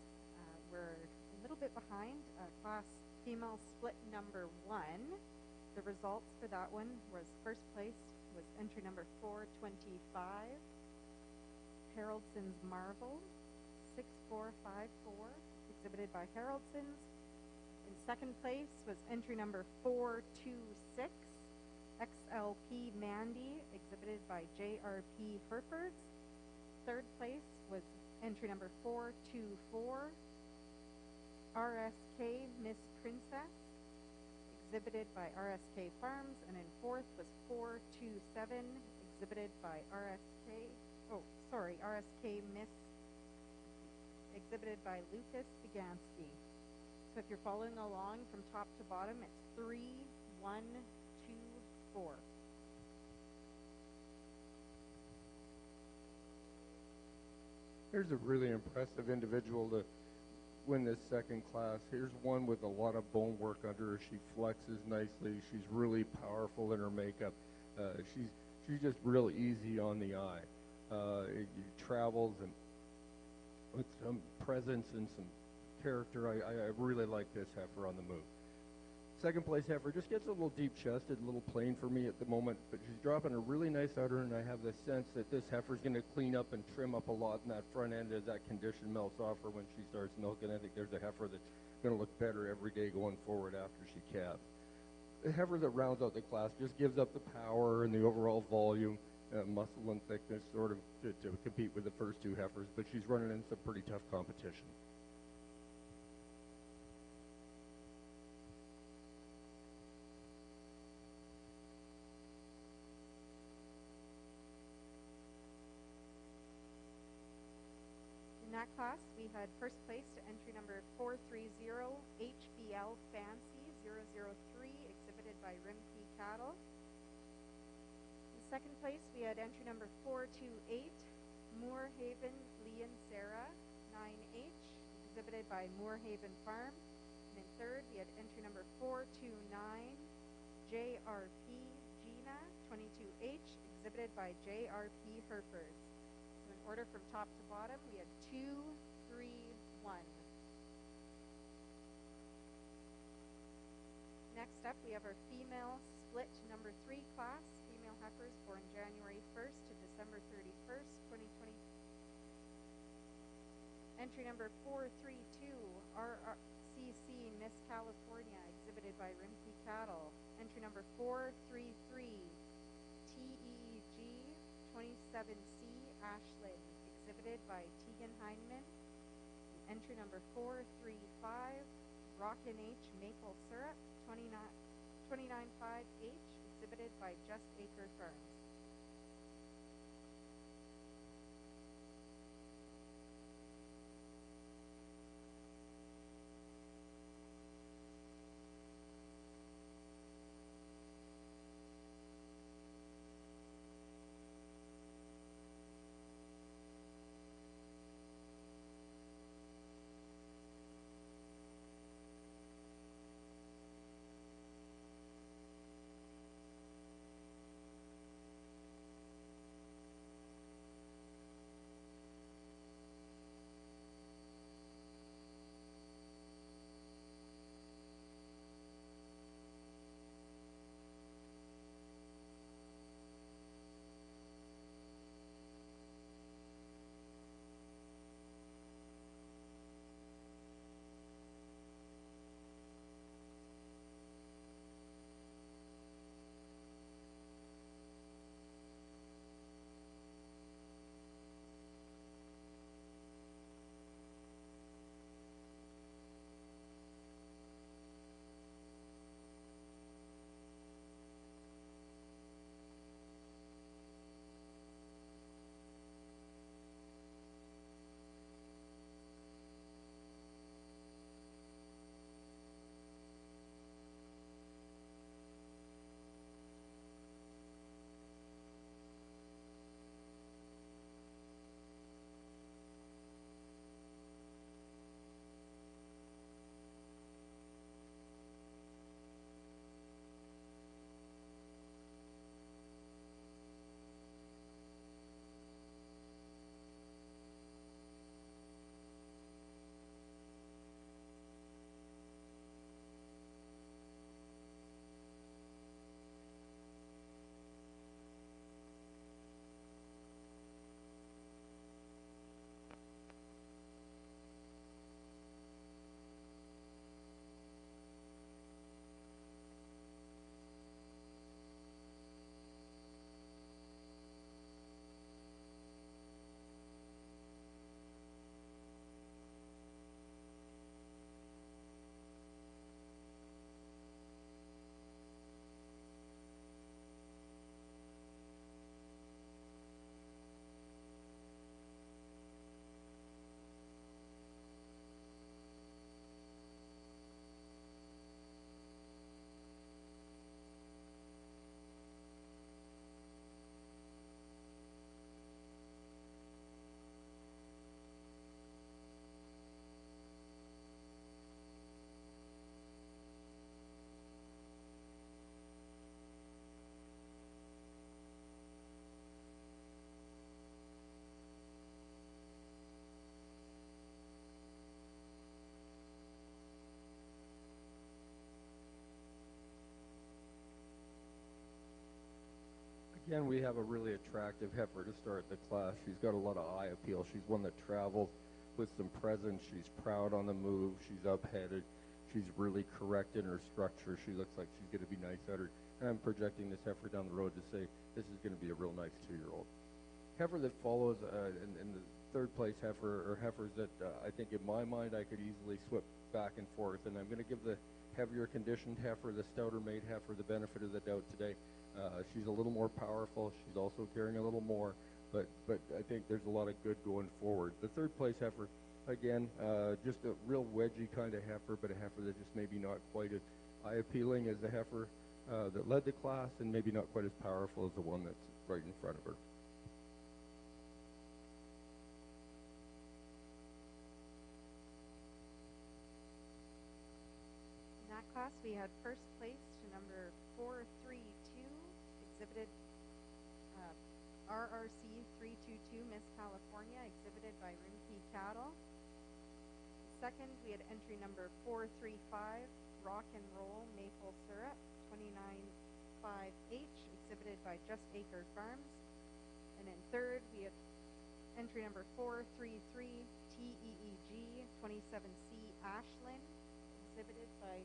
We're a little bit behind. Class female split number 1. The results for that one was first place was entry number 425, Haroldson's Marvel, 6454, exhibited by Haroldson's. In second place was entry number 426, XLP Mandy, exhibited by JRP Hereford. Third place was entry number 424, RSK Miss Princess, exhibited by RSK Farms. And in fourth was 427, exhibited by RSK Miss, exhibited by Lucas Begansky. So if you're following along from top to bottom, it's 3, 1, 2, 4. Here's a really impressive individual to win this second class. Here's one with a lot of bone work under her. She flexes nicely. She's really powerful in her makeup. She's just real easy on the eye. Travels and with some presence and some character. I really like this heifer on the move. Second place heifer just gets a little deep-chested, a little plain for me at the moment, but she's dropping a really nice outer, and I have the sense that this heifer's going to clean up and trim up a lot in that front end as that condition melts off her when she starts milking. I think there's a heifer that's going to look better every day going forward after she calves. The heifer that rounds out the class just gives up the power and the overall volume, muscle and thickness sort of to compete with the first two heifers, but she's running in some pretty tough competition. In that class, we had first place to entry number 430, HBL Fancy 003, exhibited by Rimkey Cattle. In second place, we had entry number 428, Moorhaven Leon Sarah 9H, exhibited by Moorhaven Farm. And in third, we had entry number 429, JRP Gina 22H, exhibited by JRP Hereford. So in order from top to bottom, we had 2, 3, 1. Next up, we have our female split number 3 class, female heifers born January 1st to December 31st, 2020. Entry number 432, RCC Miss California, exhibited by Rimkey Cattle. Entry number 433, TEG 27C Ashland, exhibited by Tegan Heineman. And entry number 435, Rockin' H Maple Syrup 295H, exhibited by Just Acre Farms. Again, we have a really attractive heifer to start the class. She's got a lot of eye appeal. She's one that travels with some presence. She's proud on the move. She's up-headed. She's really correct in her structure. She looks like she's going to be nice-uddered. And I'm projecting this heifer down the road to say this is going to be a real nice 2-year-old. Heifer that follows in the third place heifer, or heifers that I think in my mind I could easily swip back and forth. And I'm going to give the heavier conditioned heifer, the stouter made heifer, the benefit of the doubt today. She's a little more powerful. She's also carrying a little more, but I think there's a lot of good going forward. The third place heifer, again, just a real wedgy kind of heifer, but a heifer that just maybe not quite as eye appealing as the heifer that led the class, and maybe not quite as powerful as the one that's right in front of her. In that class, we had first place to number 432, exhibited RRC 322 Miss California, exhibited by Rimkey Cattle. Second, we had entry number 435, Rock and Roll Maple Syrup 295H, exhibited by Just Acre Farms. And in third, we had entry number 433, TEEG 27C Ashland, exhibited by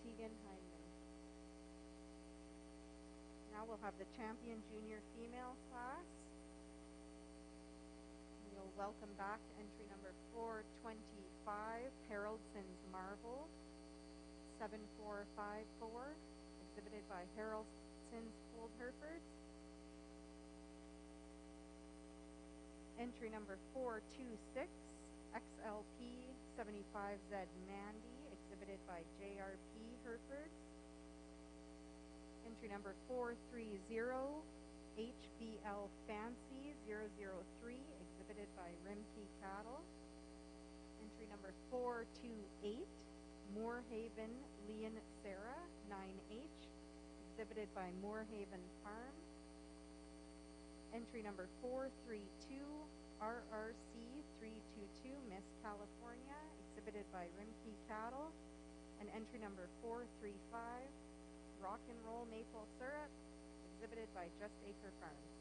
Tegan Heineman. Now we'll have the champion junior female class. We'll welcome back entry number 425, Haroldson's Marvel 7454, exhibited by Haroldson's Cold Herefords. Entry number 426, XLP 75Z Mandy, exhibited by JRP Herefords. Entry number 430, HBL Fancy 003, exhibited by Rimkey Cattle. Entry number 428, Moorhaven Leon Sarah 9H, exhibited by Moorhaven Farm. Entry number 432, RRC 322 Miss California, exhibited by Rimkey Cattle. And entry number 435, Rock and Roll Maple Syrup, exhibited by Just Acre Farms.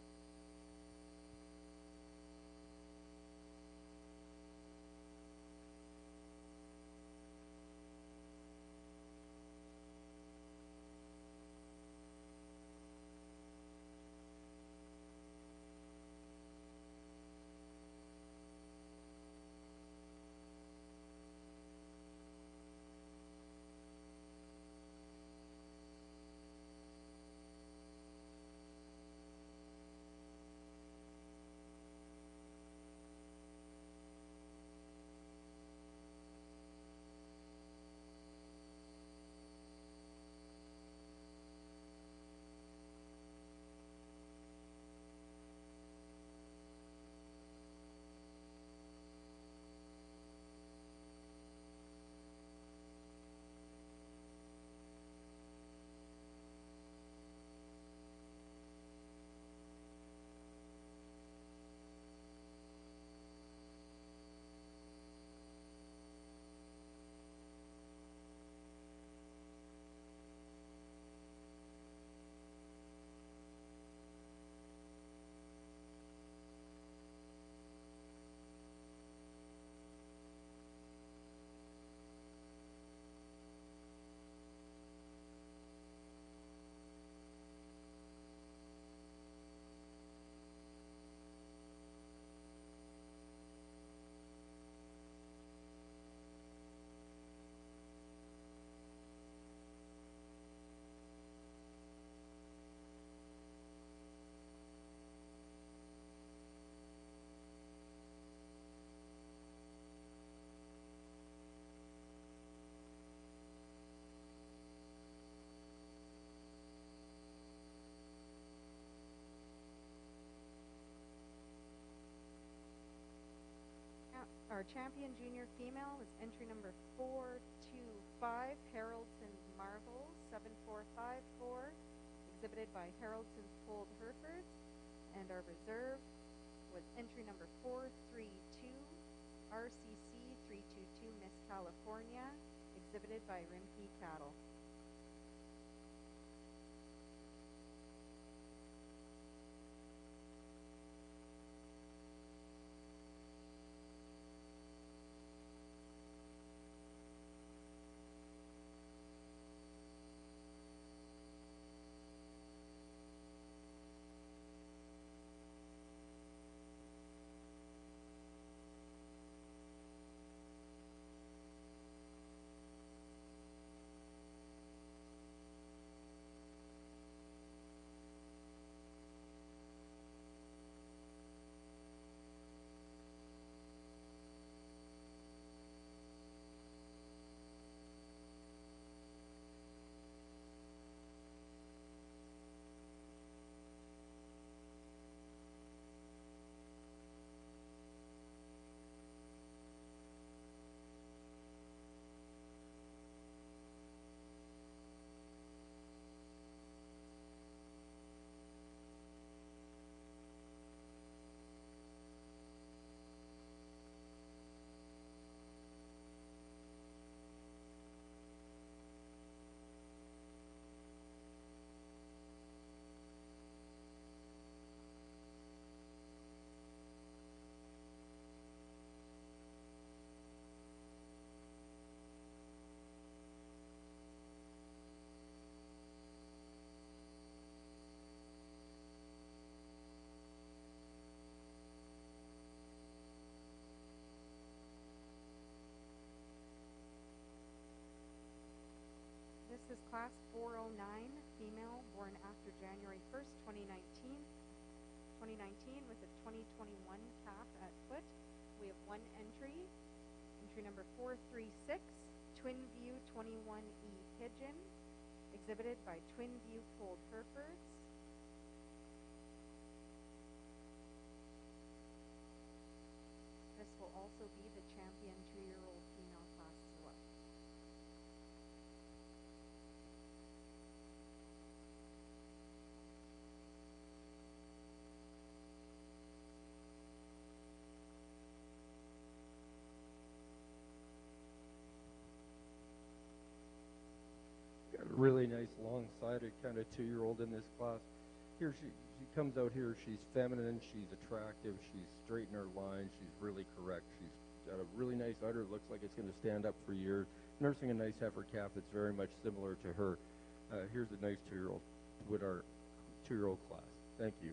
Our champion junior female was entry number 425, Haroldson's Marvel 7454, exhibited by Haroldson's Cold Herefords. And our reserve was entry number 432, RCC 322 Miss California, exhibited by Rimkey Cattle. Class 409, female, born after January 1st, 2019 with a 2021 calf at foot. We have one entry, entry number 436, Twin View 21E Pigeon, exhibited by Twin View Polled Herefords. This will also be the champion 2-year-old female class as well. Got a really nice long-sided kind of 2-year-old in this class. Here she comes out here. She's feminine. She's attractive. She's straight in her line. She's really correct. She's got a really nice udder. Looks like it's going to stand up for years. Nursing a nice heifer calf that's very much similar to her. Here's a nice 2-year-old with our 2-year-old class. Thank you.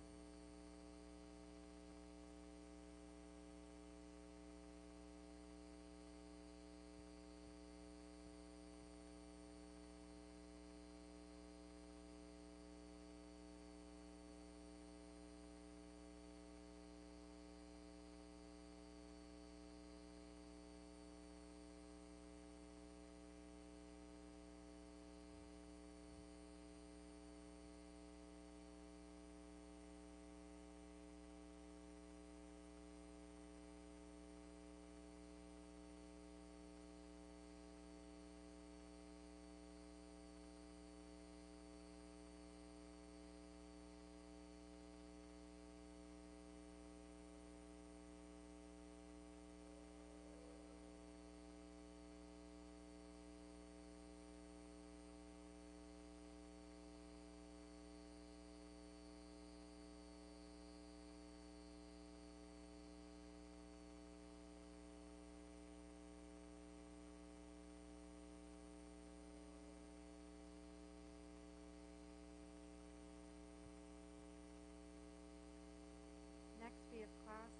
Next, we have class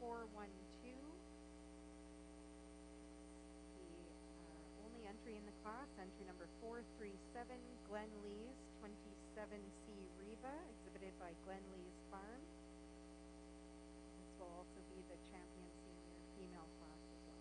412. The only entry in the class, entry number 437, Glen Lees 27C Reba, exhibited by Glen Lees Farm. This will also be the champion senior female class as well.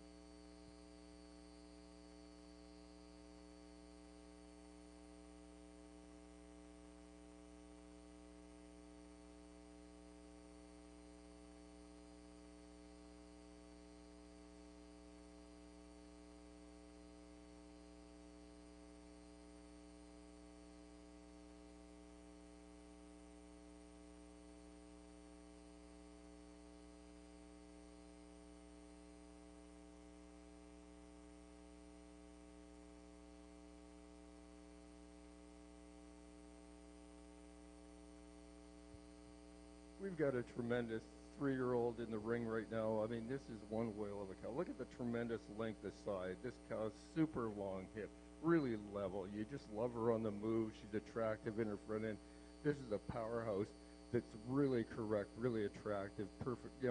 We've got a tremendous 3-year-old in the ring right now. I mean, this is one whale of a cow. Look at the tremendous length of side. This cow's super long hip, really level. You just love her on the move. She's attractive in her front end. This is a powerhouse that's really correct, really attractive, perfect,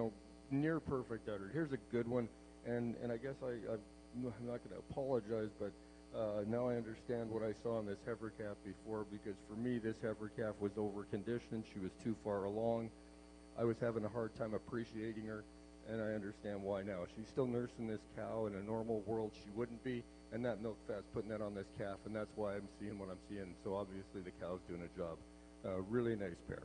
near perfect udder. Here's a good one, and I guess I'm not going to apologize, but now I understand what I saw in this heifer calf before, because for me, this heifer calf was over-conditioned. She was too far along. I was having a hard time appreciating her, and I understand why now. She's still nursing this cow. In a normal world, she wouldn't be, and that milk fat's putting that on this calf, and that's why I'm seeing what I'm seeing. So obviously the cow's doing a job. Really nice pair.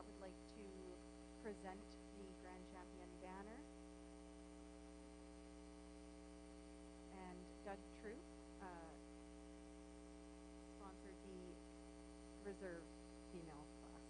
that would like to present the Grand Champion banner. And Doug True sponsored the reserve female class.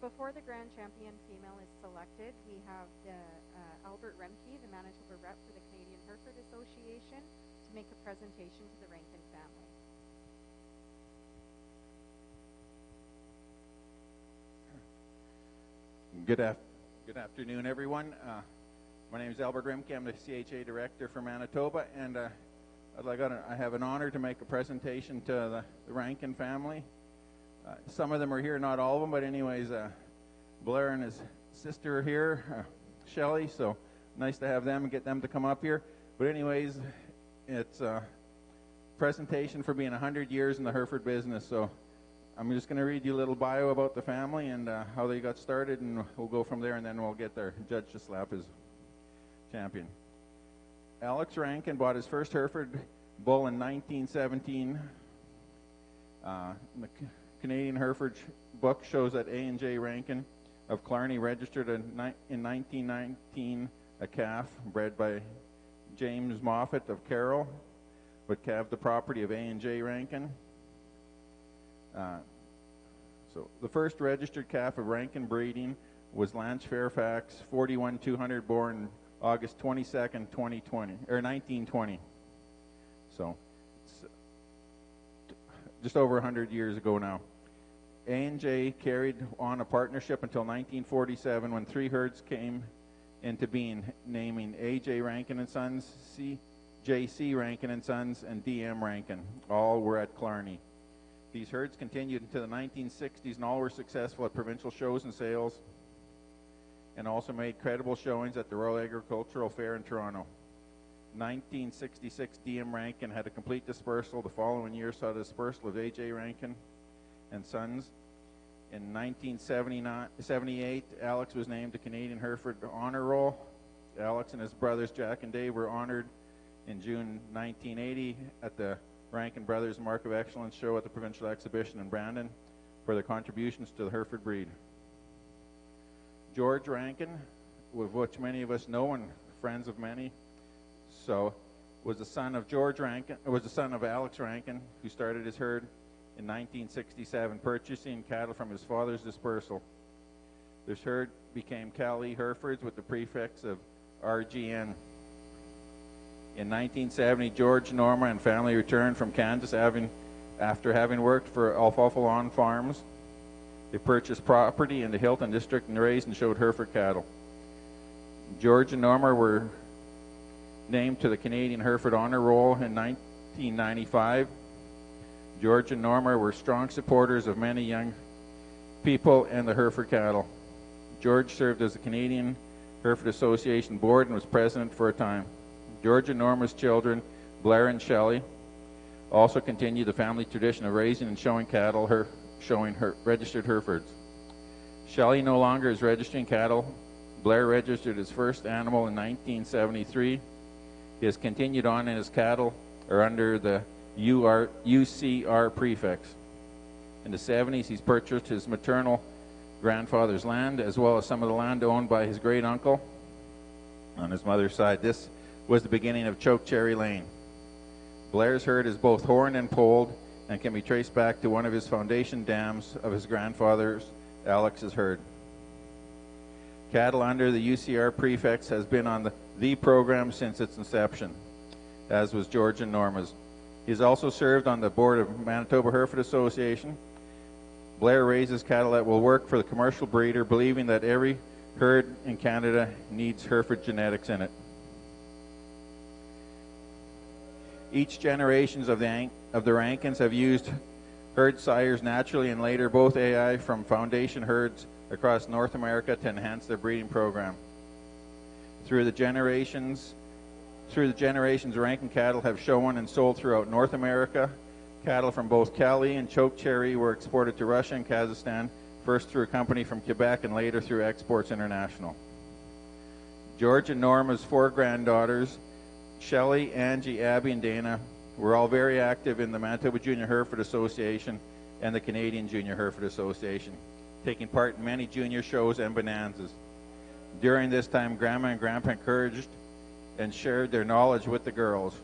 Before the Grand Champion female is selected, we have the Albert Remke, the Manitoba rep for the Canadian Hereford Association, to make a presentation to the Rankin family. Good afternoon, everyone. My name is Albert Remke. I'm the CHA Director for Manitoba, and I have an honor to make a presentation to the Rankin family. Some of them are here, not all of them, but anyways, Blair and his sister are here, Shelley, so nice to have them and get them to come up here. But anyways, it's a presentation for being 100 years in the Hereford business, so I'm just going to read you a little bio about the family and how they got started, and we'll go from there, and then we'll get their judge to slap his champion. Alex Rankin bought his first Hereford bull in 1917. Canadian Hereford book shows that A&J Rankin of Clarny registered in 1919 a calf bred by James Moffat of Carroll, but calved the property of A&J Rankin. So the first registered calf of Rankin breeding was Lance Fairfax, 41-200, born August 22nd, 1920. So just over 100 years ago now. A&J carried on a partnership until 1947 when three herds came into being, naming A.J. Rankin and Sons, J.C. Rankin and Sons, and D.M. Rankin. All were at Clarny. These herds continued into the 1960s and all were successful at provincial shows and sales, and also made credible showings at the Royal Agricultural Fair in Toronto. 1966, D.M. Rankin had a complete dispersal. The following year saw the dispersal of A.J. Rankin and Sons. In 1978, Alex was named to Canadian Hereford Honor Roll. Alex and his brothers Jack and Dave were honored in June 1980 at the Rankin Brothers Mark of Excellence show at the Provincial Exhibition in Brandon for their contributions to the Hereford breed. George Rankin, with which many of us know and friends of many, so was the son of Alex Rankin, who started his herd in 1967, purchasing cattle from his father's dispersal. This herd became Cali Herefords with the prefix of RGN. In 1970, George, Norma, and family returned from Kansas after having worked for Alfalfa Lawn Farms. They purchased property in the Hilton District and raised and showed Hereford cattle. George and Norma were named to the Canadian Hereford Honor Roll in 1995. George and Norma were strong supporters of many young people and the Hereford cattle. George served as a Canadian Hereford Association board and was president for a time. George and Norma's children, Blair and Shelley, also continue the family tradition of raising and showing cattle, registered Herefords. Shelley no longer is registering cattle. Blair registered his first animal in 1973. He has continued on, and his cattle are under the UCR prefix. In the 70s, he's purchased his maternal grandfather's land, as well as some of the land owned by his great uncle on his mother's side. This was the beginning of Chokecherry Lane. Blair's herd is both horned and polled and can be traced back to one of his foundation dams of his grandfather's, Alex's herd. Cattle under the UCR prefix has been on the program since its inception, as was George and Norma's. He's also served on the board of Manitoba Hereford Association. Blair raises cattle that will work for the commercial breeder, believing that every herd in Canada needs Hereford genetics in it. Each generations of the Rankins have used herd sires naturally and later both AI from foundation herds across North America to enhance their breeding program. Through the generations, Rankin cattle have shown and sold throughout North America. Cattle from both Cali and Chokecherry were exported to Russia and Kazakhstan, first through a company from Quebec and later through Exports International. George and Norma's 4 granddaughters, Shelley, Angie, Abby, and Dana, were all very active in the Manitoba Junior Hereford Association and the Canadian Junior Hereford Association, taking part in many junior shows and bonanzas. During this time, Grandma and Grandpa encouraged and shared their knowledge with the girls.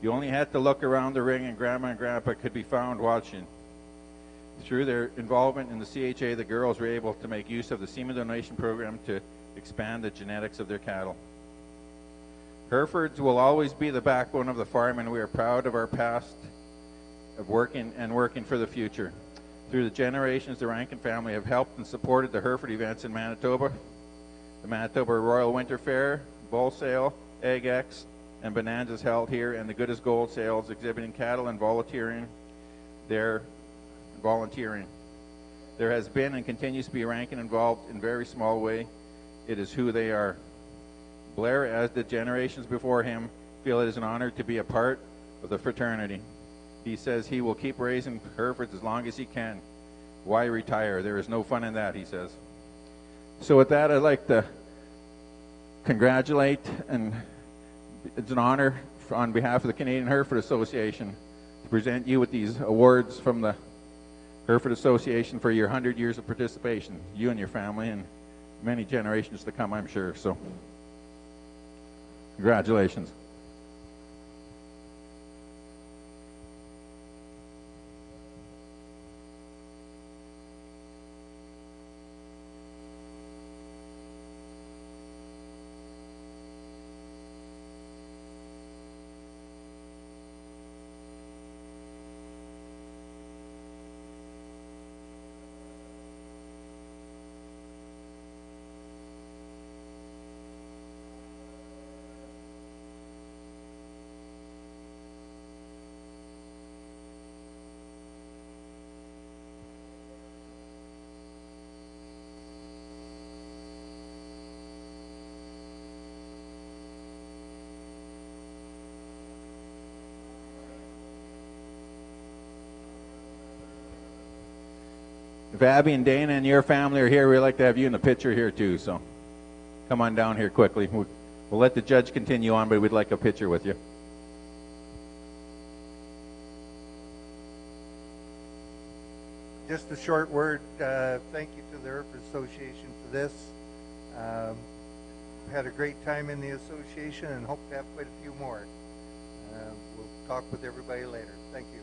You only had to look around the ring and Grandma and Grandpa could be found watching. Through their involvement in the CHA, the girls were able to make use of the semen donation program to expand the genetics of their cattle. Herefords will always be the backbone of the farm, and we are proud of our past of working for the future. Through the generations, the Rankin family have helped and supported the Hereford events in Manitoba, the Manitoba Royal Winter Fair, Bull Sale, Ag Ex, and bonanzas held here, and the Good as Gold sales exhibiting cattle and volunteering. There has been and continues to be Rankin involved in a very small way. It is who they are. Blair, as the generations before him, feel it is an honor to be a part of the fraternity. He says he will keep raising Herefords as long as he can. Why retire? There is no fun in that, he says. So with that, I'd like to congratulate, and it's an honor on behalf of the Canadian Hereford Association to present you with these awards from the Hereford Association for your 100 years of participation, you and your family, and many generations to come, I'm sure. So, congratulations. If Abby and Dana and your family are here, we'd like to have you in the picture here too, so come on down here quickly. We'll let the judge continue on, but we'd like a picture with you. Just a short word. Thank you to the Hereford Association for this. Had a great time in the association and hope to have quite a few more. We'll talk with everybody later. Thank you.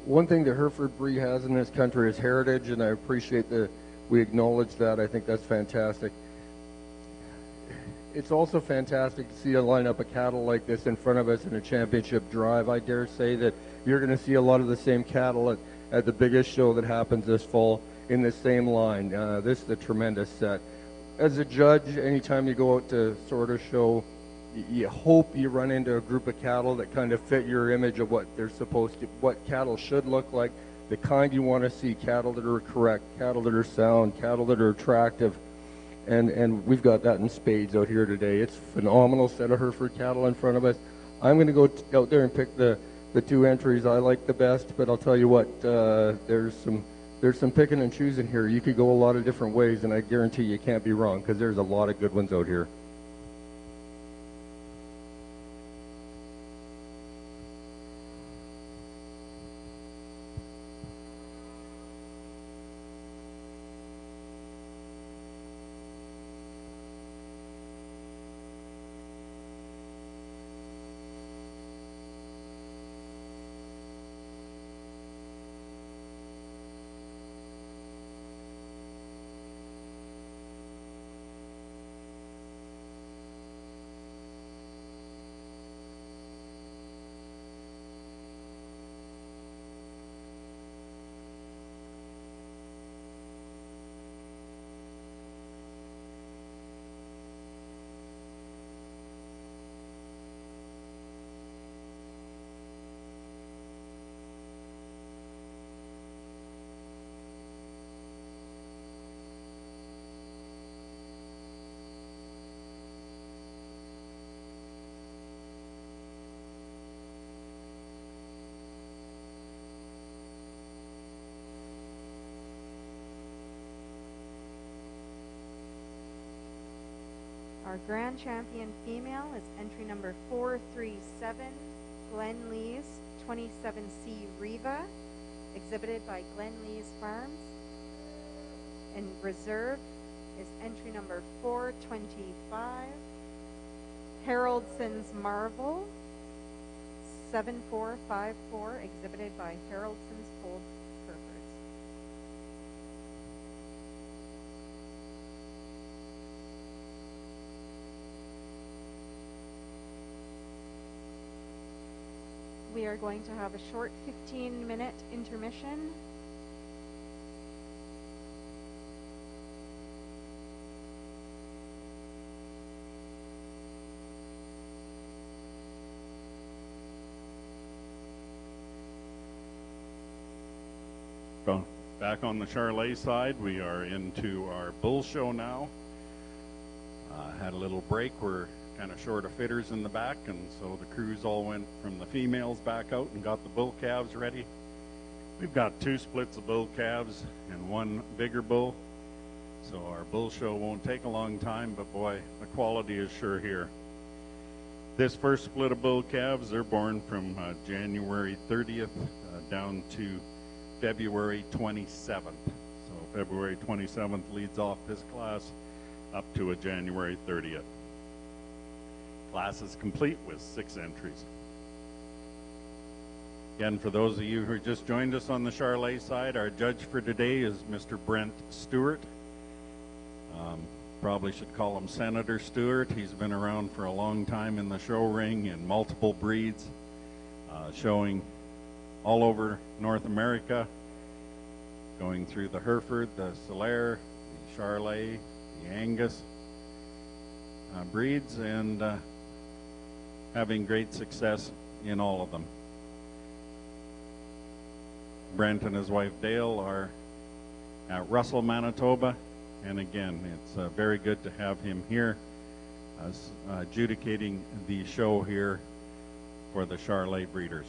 One thing the Hereford breed has in this country is heritage, and I appreciate that we acknowledge that. I think that's fantastic. It's also fantastic to see a lineup of cattle like this in front of us in a championship drive. I dare say that you're going to see a lot of the same cattle at the biggest show that happens this fall in the same line. This is a tremendous set. As a judge, anytime you go out to sort of show you hope you run into a group of cattle that kind of fit your image of what they're supposed to, what cattle should look like, the kind you want to see, cattle that are correct, cattle that are sound, cattle that are attractive. And we've got that in spades out here today. It's a phenomenal set of Hereford cattle in front of us. I'm going to go out there and pick the two entries I like the best, but I'll tell you what, there's some picking and choosing here. You could go a lot of different ways, and I guarantee you can't be wrong, because there's a lot of good ones out here. Our grand champion female is entry number 437, Glen Lee's 27C Riva, exhibited by Glen Lee's Farms. And reserve is entry number 425, Haroldson's Marvel 7454, exhibited by Haroldson's Cold Herefords. We are going to have a short 15-minute intermission. Back on the Charolais side, we are into our bull show now. Had a little break. We're kind of short of fitters in the back, and so the crews all went from the females back out and got the bull calves ready. We've got 2 splits of bull calves and 1 bigger bull, so our bull show won't take a long time, but boy, the quality is sure here. This first split of bull calves, they're born from January 30th down to February 27th. So February 27th leads off this class up to a January 30th. Class is complete with 6 entries. Again, for those of you who just joined us on the Charolais side, our judge for today is Mr. Brent Stewart. Probably should call him Senator Stewart. He's been around for a long time in the show ring in multiple breeds, showing all over North America, going through the Hereford, the Solaire, the Charolais, the Angus breeds, and having great success in all of them. Brent and his wife Dale are at Russell, Manitoba, and again, it's very good to have him here adjudicating the show here for the Charolais breeders.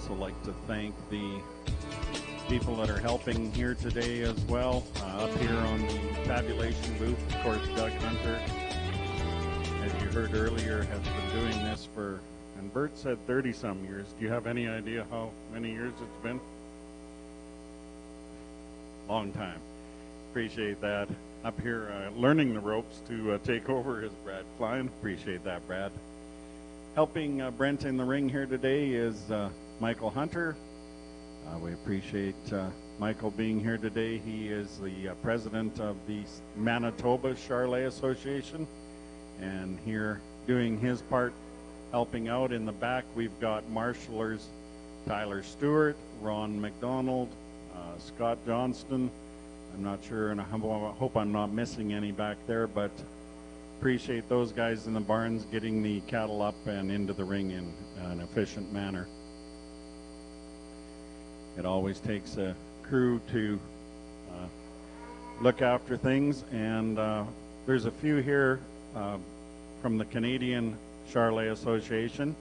also like to thank the people that are helping here today as well. Up here on the tabulation booth, of course, Doug Hunter, as you heard earlier, has been doing this for, and Bert said 30-some years. Do you have any idea how many years it's been? Long time. Appreciate that. Up here, learning the ropes to take over is Brad Klein. Appreciate that, Brad. Helping Brent in the ring here today is Michael Hunter. We appreciate Michael being here today. He is the president of the Manitoba Charolais Association, and here doing his part, helping out in the back, we've got marshalers Tyler Stewart, Ron McDonald, Scott Johnston. I'm not sure, and I hope I'm not missing any back there, but appreciate those guys in the barns getting the cattle up and into the ring in an efficient manner. It always takes a crew to look after things, and there's a few here from the Canadian Charolais Association.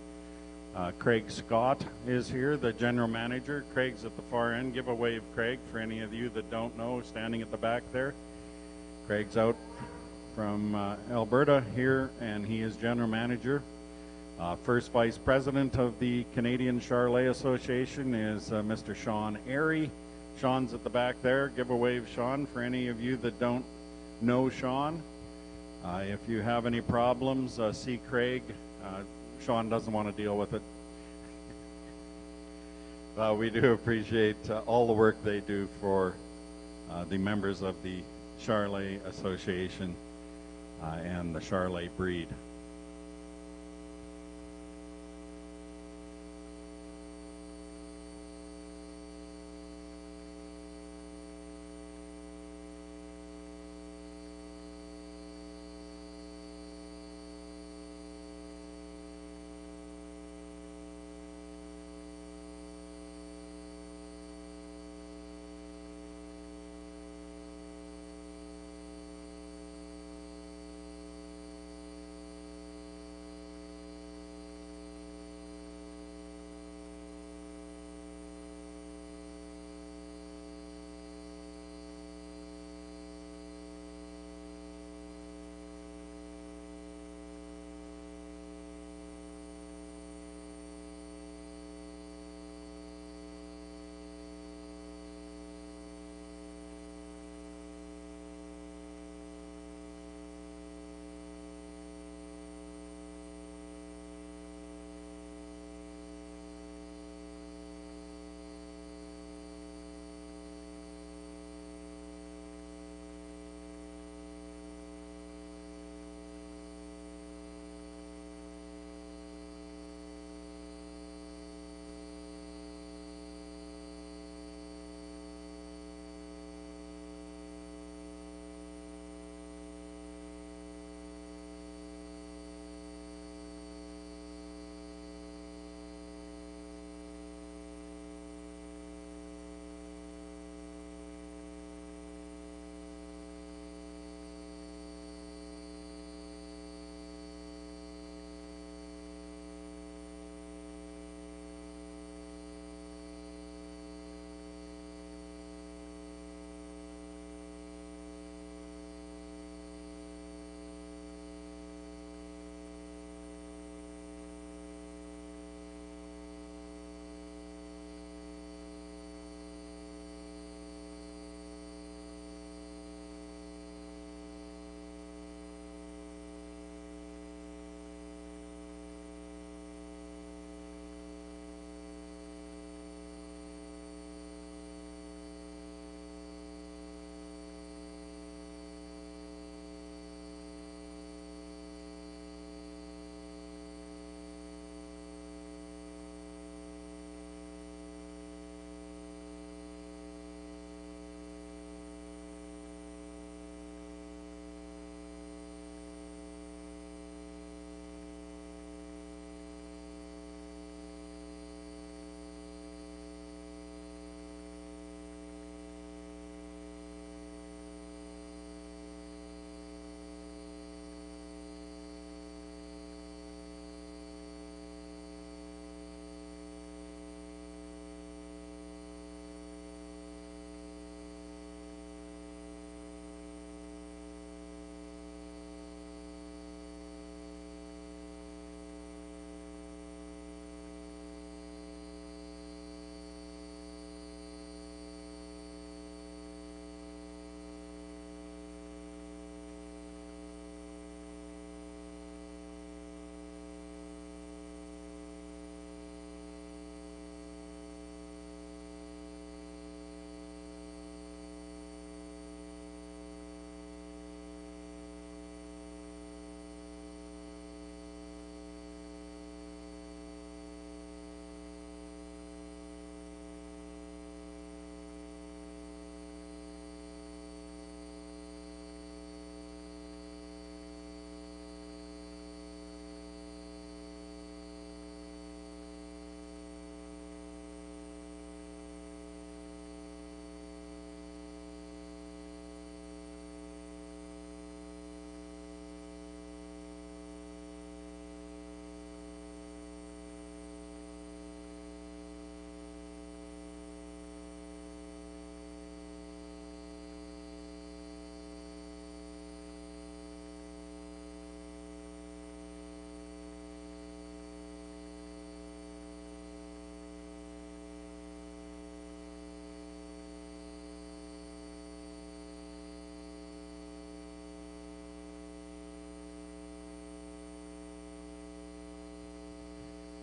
Craig Scott is here, the general manager. Craig's at the far end. Give a wave, Craig, for any of you that don't know, standing at the back there. Craig's out from Alberta here, and he is general manager. First vice president of the Canadian Charolais Association is Mr. Sean Airy. Sean's at the back there. Give a wave, Sean, for any of you that don't know Sean. If you have any problems, see Craig. Sean doesn't want to deal with it. We do appreciate all the work they do for the members of the Charolais Association and the Charolais breed.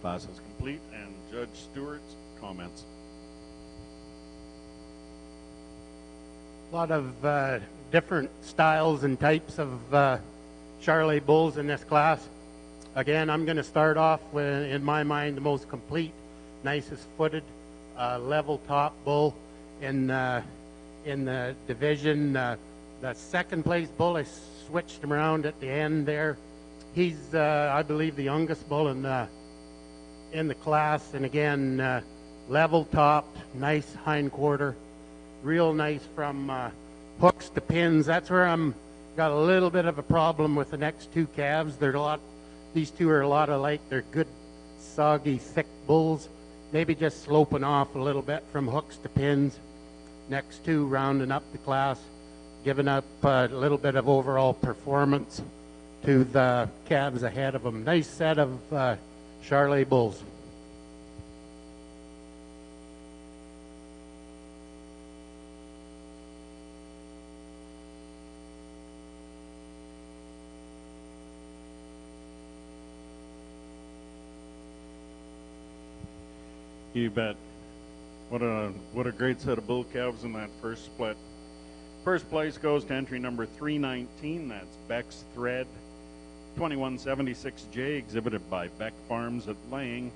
Class is complete, and Judge Stewart's comments. A lot of different styles and types of Charolais bulls in this class. Again, I'm going to start off with, in my mind, the most complete, nicest footed, level top bull in the division. The second place bull, I switched him around at the end there. He's, I believe, the youngest bull in the class, and again, level topped, nice hind quarter, real nice from hooks to pins. That's where I'm got a little bit of a problem with the next two calves. These two are a lot alike. They're good, soggy, thick bulls. Maybe just sloping off a little bit from hooks to pins. Next two rounding up the class, giving up a little bit of overall performance to the calves ahead of them. Nice set of Charolais bulls. You bet. What a great set of bull calves in that first split. First place goes to entry number 319. That's Beck's Thread. 2176J, exhibited by Beck Farms at Lang.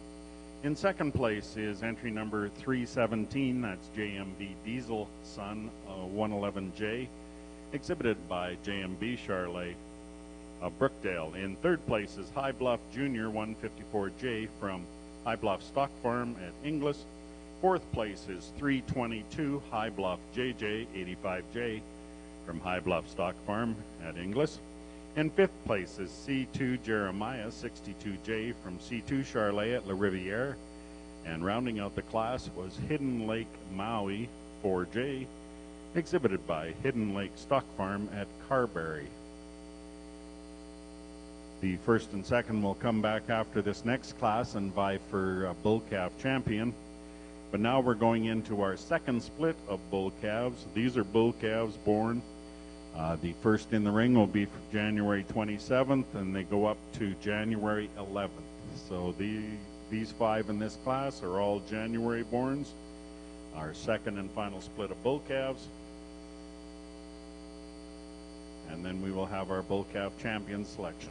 In second place is entry number 317. That's JMB Diesel Son 111J, exhibited by JMB Charolais Brookdale. In third place is High Bluff Junior 154J from High Bluff Stock Farm at Inglis. Fourth place is 322 High Bluff JJ 85J from High Bluff Stock Farm at Inglis. In fifth place is C2 Jeremiah 62J from C2 Charolais at La Riviere. And rounding out the class was Hidden Lake Maui 4J, exhibited by Hidden Lake Stock Farm at Carberry. The first and second will come back after this next class and vie for a bull calf champion. But now we're going into our second split of bull calves. These are bull calves born. The first in the ring will be for January 27th, and they go up to January 11th. So these five in this class are all January borns. Our second and final split of bull calves. And then we will have our bull calf champion selection.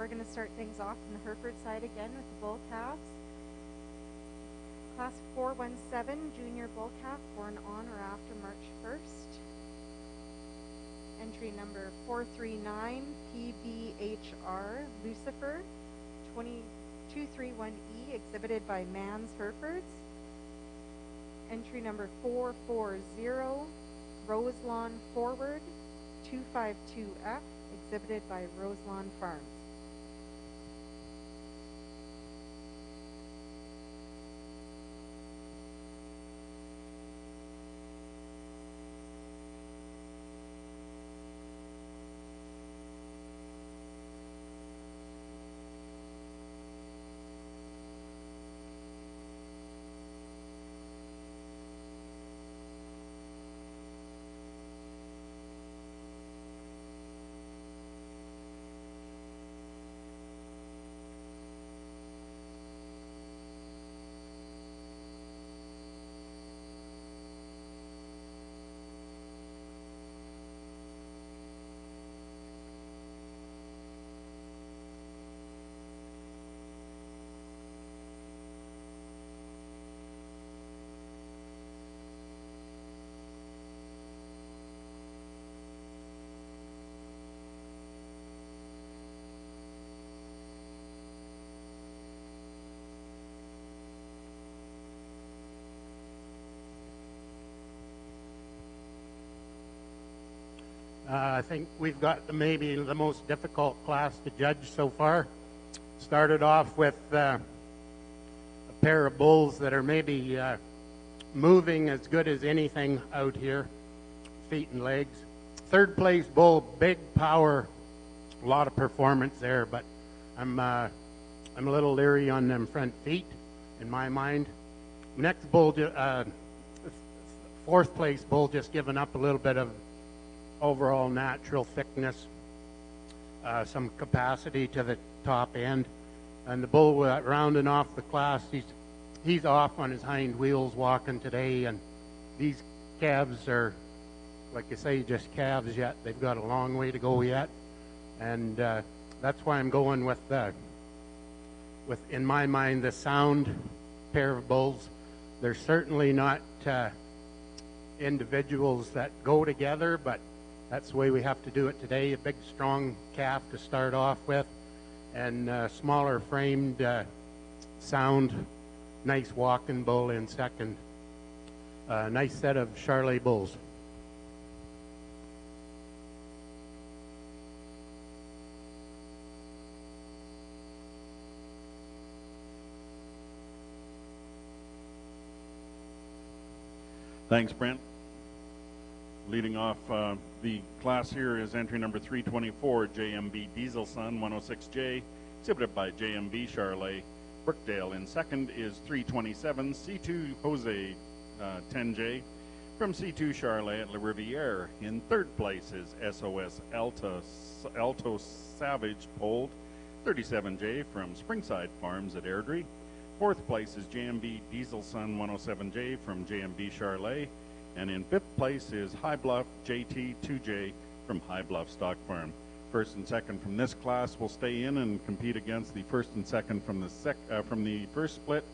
we're going to start things off on the Hereford side again with the bull calves. Class 417 junior bull calf born on or after March 1st. Entry number 439 PBHR Lucifer 231E exhibited by Mans Herefords. Entry number 440 Roselawn Forward 252F exhibited by Roselawn Farms. I think we've got maybe the most difficult class to judge so far. Started off with a pair of bulls that are maybe moving as good as anything out here, feet and legs. Third place bull, big power, a lot of performance there, but I'm a little leery on them front feet in my mind. Next bull, fourth place bull, just giving up a little bit of overall natural thickness, some capacity to the top end. And the bull rounding off the class, he's off on his hind wheels walking today, and these calves are, like I say, just calves yet. They've got a long way to go yet. And that's why I'm going with, in my mind, the sound pair of bulls. They're certainly not individuals that go together, but that's the way we have to do it today. A big, strong calf to start off with, and smaller framed, sound, nice walking bull in second. Nice set of Charolais bulls. Thanks, Brent. Leading off the class here is entry number 324, JMB Diesel Sun 106J, exhibited by JMB Charolais. Brookdale. In second is 327, C2 Jose 10J from C2 Charolais at La Riviere. In third place is SOS Alto Savage Polled 37J from Springside Farms at Airdrie. Fourth place is JMB Diesel Sun 107J from JMB Charolais. And in fifth place is High Bluff JT 2J from High Bluff Stock Farm. First and second from this class will stay in and compete against the first and second from the first split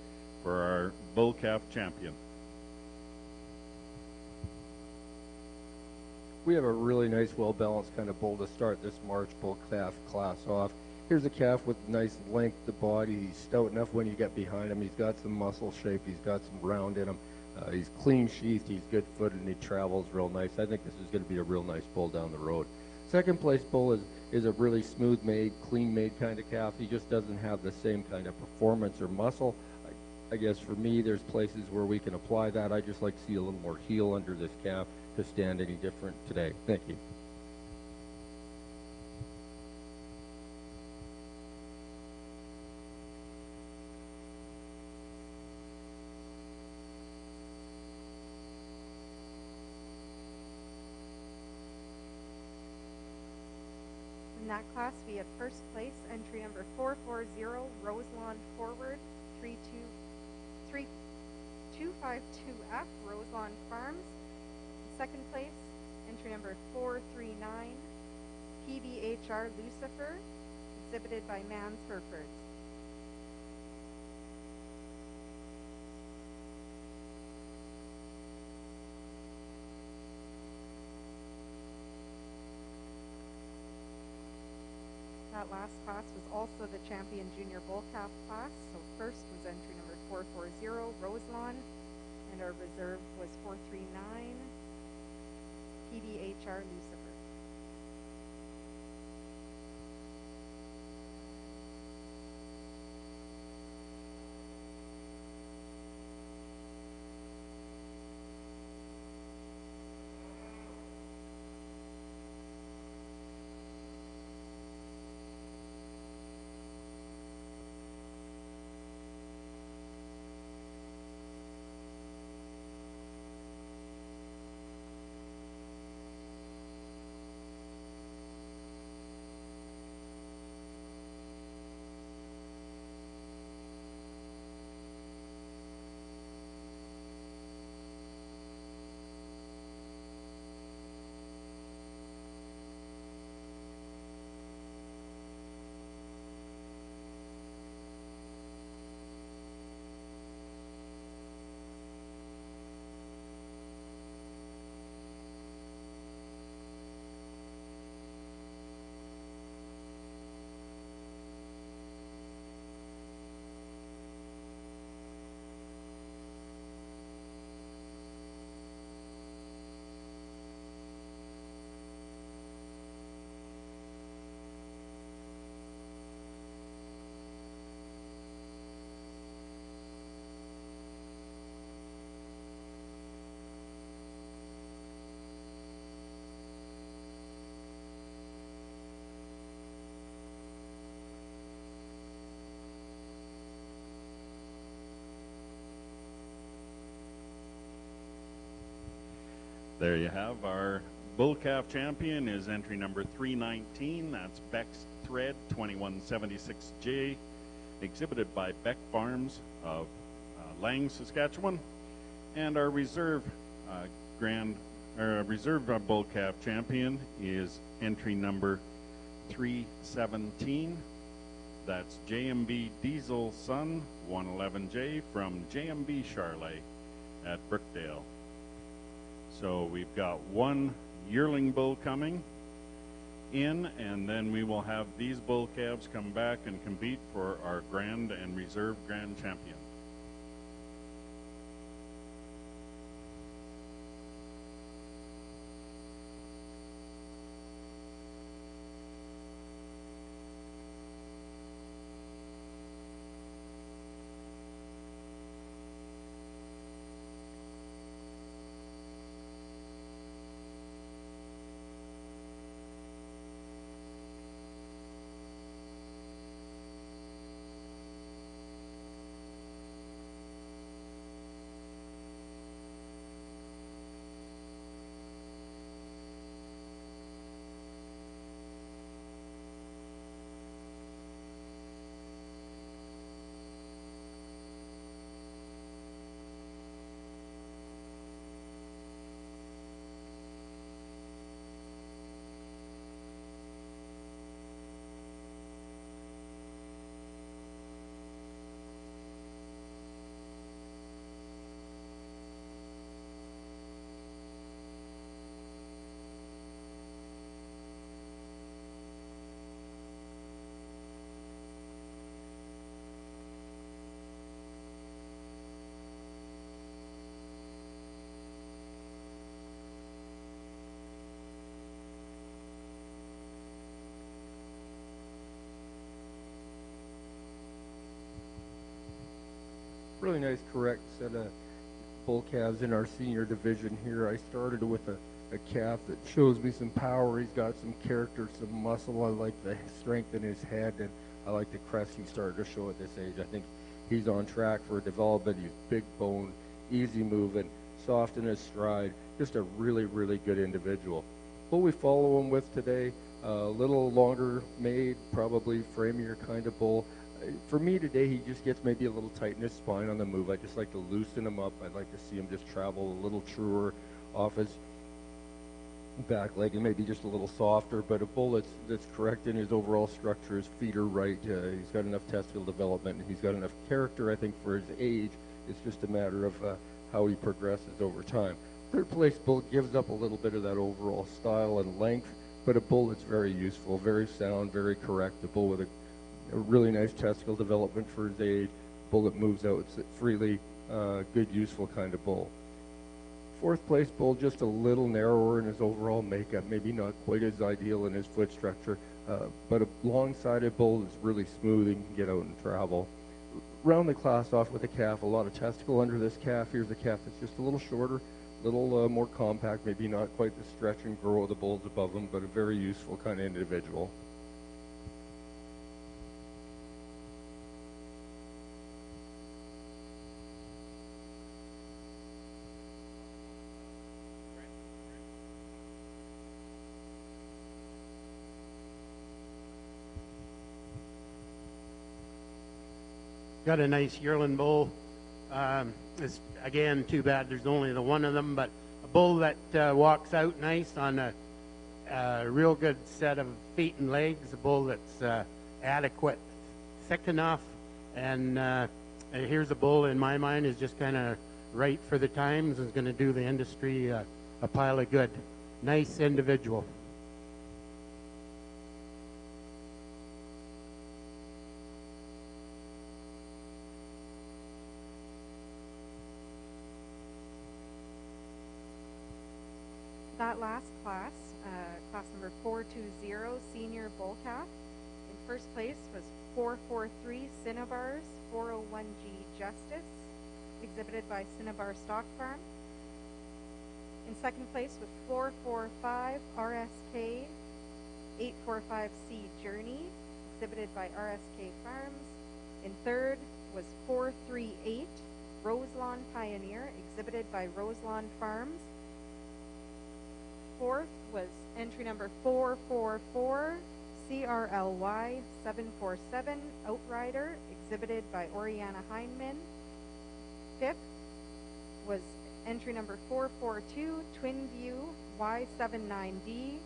for our bull calf champion. We have a really nice, well-balanced kind of bull to start this March bull calf class off. Here's a calf with nice length to body. He's stout enough when you get behind him. He's got some muscle shape. He's got some round in him. He's clean sheathed. He's good-footed, and he travels real nice. I think this is going to be a real nice bull down the road. Second place bull is a really smooth-made, clean-made kind of calf. He just doesn't have the same kind of performance or muscle. I guess for me, there's places where we can apply that. I just like to see a little more heel under this calf to stand any different today. Thank you. In that class, we had first place, entry number 440, Roselawn Forward, 252F, Roselawn Farms. Second place, entry number 439, PBHR Lucifer, exhibited by Mans Hereford. That last class was also the champion junior bull calf class. So first was entry number 440, Roselawn, and our reserve was 439, PBHR Lucifer. There you have our bull calf champion is entry number 319. That's Beck's Thread 2176J, exhibited by Beck Farms of Lang, Saskatchewan. And our reserve bull calf champion is entry number 317. That's JMB Diesel Sun 111J from JMB Charolais at Brookdale. So we've got one yearling bull coming in, and then we will have these bull calves come back and compete for our grand and reserve grand champion. Really nice, correct set of bull calves in our senior division here. I started with a calf that shows me some power. He's got some character, some muscle. I like the strength in his head, and I like the crest he started to show at this age. I think he's on track for development. He's big bone, easy moving, soft in his stride. Just a really, really good individual. What we follow him with today, a little longer made, probably framier kind of bull. For me today, he just gets maybe a little tight in his spine on the move. I just like to loosen him up. I'd like to see him just travel a little truer off his back leg and maybe just a little softer, but a bull that's correct in his overall structure, his feet are right, he's got enough testicle development, and he's got enough character, I think, for his age. It's just a matter of how he progresses over time. Third place bull gives up a little bit of that overall style and length, but a bull that's very useful, very sound, very correct, a bull with a really nice testicle development for his age, bull that moves out freely, good, useful kind of bull. Fourth place bull, just a little narrower in his overall makeup, maybe not quite as ideal in his foot structure, but a long-sided bull that's really smooth and can get out and travel. Round the class off with a calf, a lot of testicle under this calf. Here's a calf that's just a little shorter, a little more compact, maybe not quite the stretch and grow of the bulls above him, but a very useful kind of individual. Got a nice yearling bull. It's, again, too bad there's only the one of them, but a bull that walks out nice on a real good set of feet and legs, a bull that's adequate, thick enough, and here's a bull, in my mind, is just kind of right for the times, is going to do the industry a pile of good. Nice individual. That last class, class number 420, Senior Bull Calf. In first place was 443 Cinnabars 401G Justice, exhibited by Cinnabar Stock Farm. In second place was 445 RSK 845C Journey, exhibited by RSK Farms. In third was 438 Roselawn Pioneer, exhibited by Roselawn Farms. Fourth was entry number 444 CRLY 747 Outrider, exhibited by Oriana Heinman. Fifth was entry number 442 Twin View Y79D,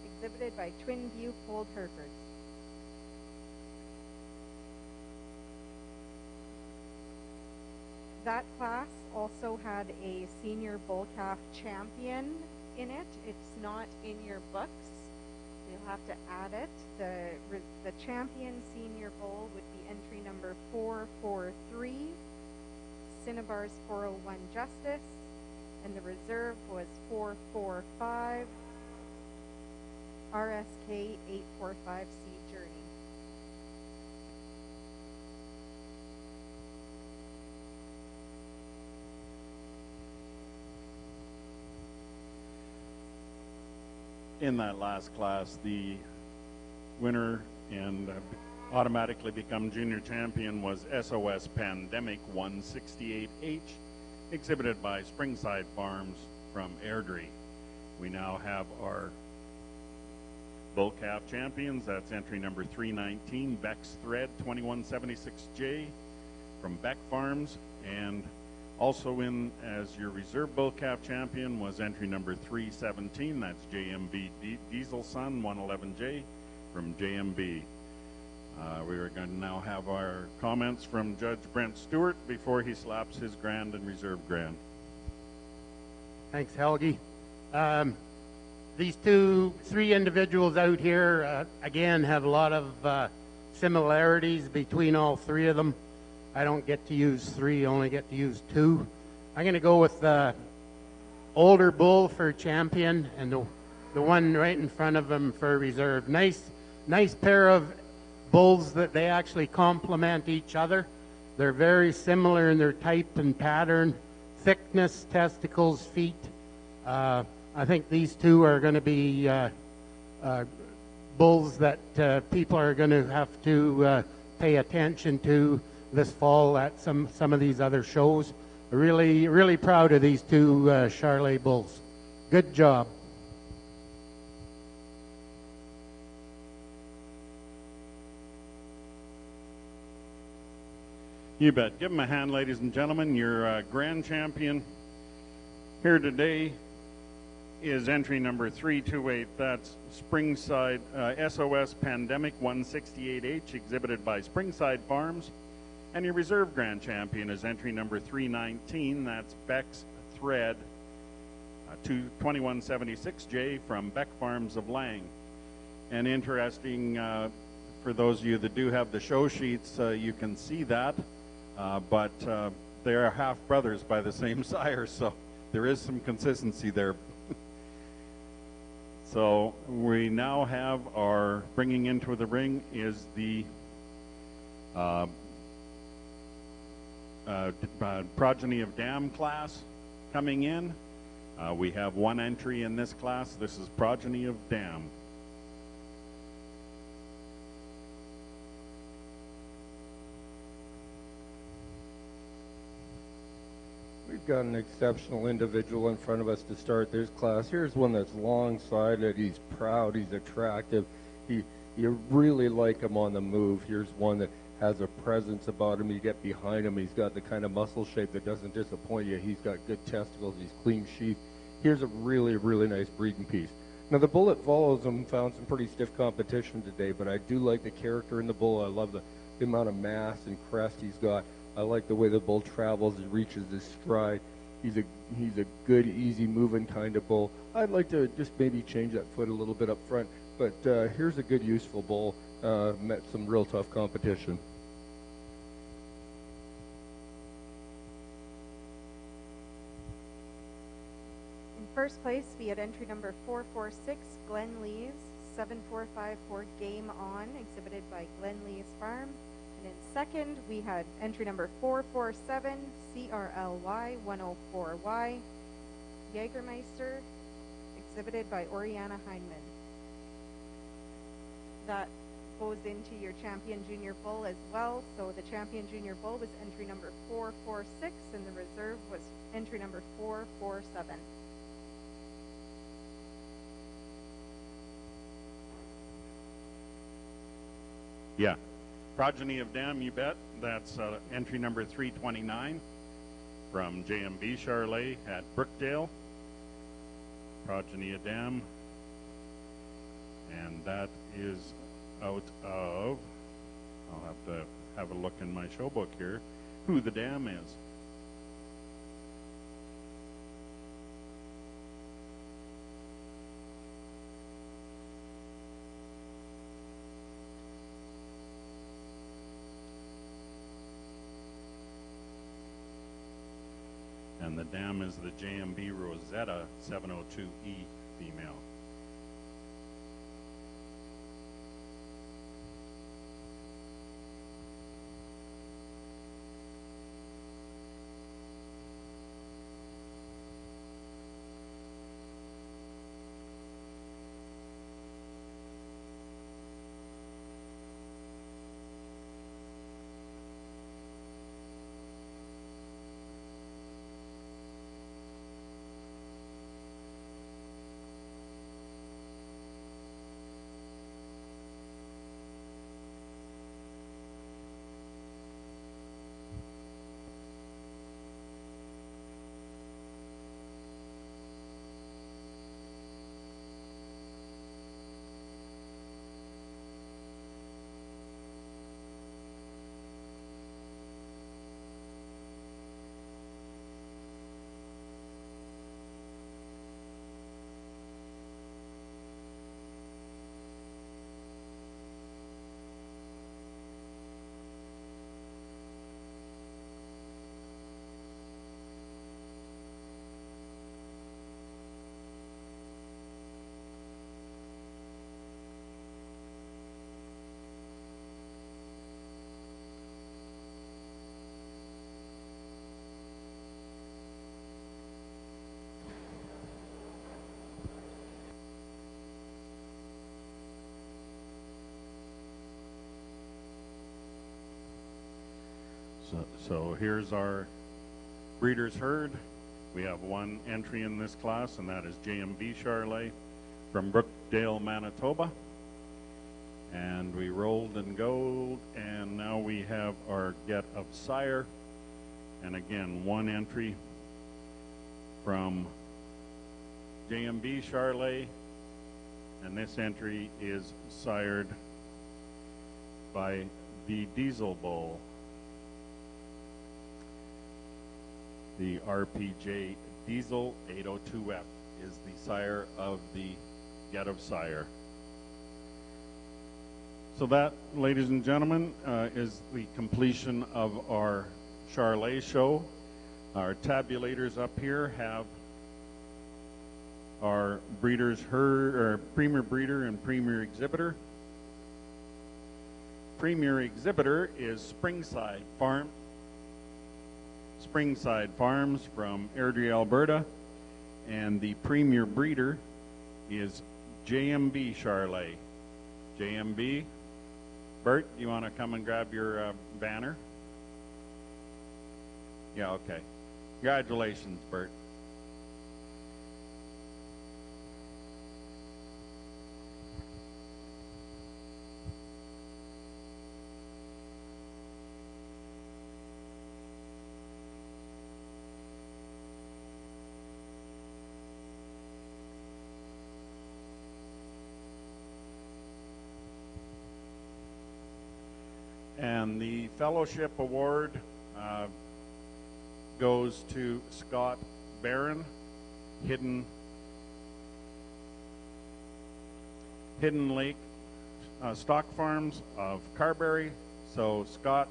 exhibited by Twin View Polled Herefords. That class also had a senior bull calf champion in it. It's not in your books. You'll have to add it. The champion senior bull would be entry number 443, Cinnabar's 401 Justice, and the reserve was 445, RSK 845C Journey. In that last class, the winner and automatically become junior champion was SOS Pandemic 168H, exhibited by Springside Farms from Airdrie. We now have our bull calf champions. That's entry number 319, Beck's Thread 2176J from Beck Farms, and also in as your reserve bull calf champion was entry number 317. That's JMB Diesel Sun 111J from JMB. We are going to now have our comments from Judge Brent Stewart before he slaps his grand and reserve grand. Thanks, Helgi. These three individuals out here, again, have a lot of similarities between all three of them. I don't get to use three, only get to use two. I'm going to go with the older bull for champion and the one right in front of him for reserve. Nice pair of bulls that they actually complement each other. They're very similar in their type and pattern, thickness, testicles, feet. I think these two are going to be bulls that people are going to have to pay attention to this fall at some of these other shows. Really proud of these two Charolais bulls. Good job. You bet. Give him a hand, ladies and gentlemen. Your grand champion here today is entry number 328. That's Springside SOS Pandemic 168H, exhibited by Springside Farms. And your reserve grand champion is entry number 319. That's Beck's Thread 2176J from Beck Farms of Lang. And interesting, for those of you that do have the show sheets, you can see that, but they are half brothers by the same sire, so there is some consistency there. So we now have our bringing into the ring is the Progeny of Dam class coming in. We have one entry in this class. This is Progeny of Dam. We've got an exceptional individual in front of us to start this class. Here's one that's long-sided. He's proud. He's attractive. You really like him on the move. Here's one that has a presence about him. You get behind him. He's got the kind of muscle shape that doesn't disappoint you. He's got good testicles. He's clean sheath. Here's a really, really nice breeding piece. Now, the bull that follows him found some pretty stiff competition today, but I do like the character in the bull. I love the amount of mass and crest he's got. I like the way the bull travels and reaches his stride. He's a good, easy moving kind of bull. I'd like to just maybe change that foot a little bit up front, but here's a good, useful bull. Met some real tough competition. In first place, we had entry number 446, Glen Lees, 7454 Game On, exhibited by Glen Lees Farm. And in second, we had entry number 447, CRLY 104Y, Jägermeister, exhibited by Oriana Heinman. That goes into your champion junior bull as well. So the champion junior bull was entry number 446, and the reserve was entry number 447. Yeah. Progeny of Dam, you bet. That's entry number 329 from JMB Charolais at Brookdale. Progeny of Dam. And that is out of, I'll have to have a look in my show book here, who the dam is. And the dam is the JMB Rosetta 702E female. So here's our breeder's herd. We have one entry in this class, and that is JMB Charolais from Brookdale, Manitoba. And we rolled and gold, and now we have our get of sire. And again, one entry from JMB Charolais, and this entry is sired by the Diesel Bull. The RPJ Diesel 802F is the sire of the Get of Sire. So that, ladies and gentlemen, is the completion of our Charolais show. Our tabulators up here have our breeders, her Premier Breeder and Premier Exhibitor. Premier Exhibitor is Springside Farms from Airdrie, Alberta, and the Premier Breeder is JMB Charolais. JMB, Bert, you want to come and grab your banner? Yeah, okay. Congratulations, Bert. And the Fellowship Award goes to Scott Barron, Hidden Lake Stock Farms of Carberry. So Scott,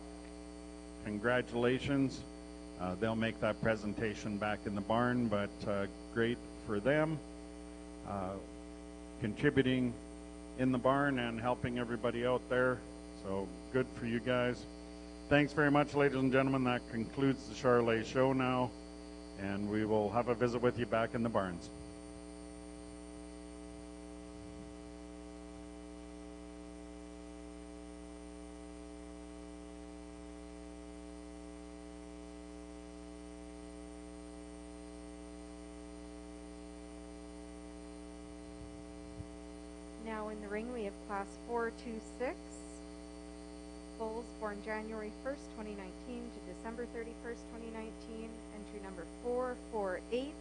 congratulations. They'll make that presentation back in the barn, but great for them. Contributing in the barn and helping everybody out there. So good for you guys. Thanks very much, ladies and gentlemen. That concludes the Charolais show now, and we will have a visit with you back in the barns. Now in the ring, we have class 426. Bulls born January 1st, 2019 to December 31st, 2019. Entry number 448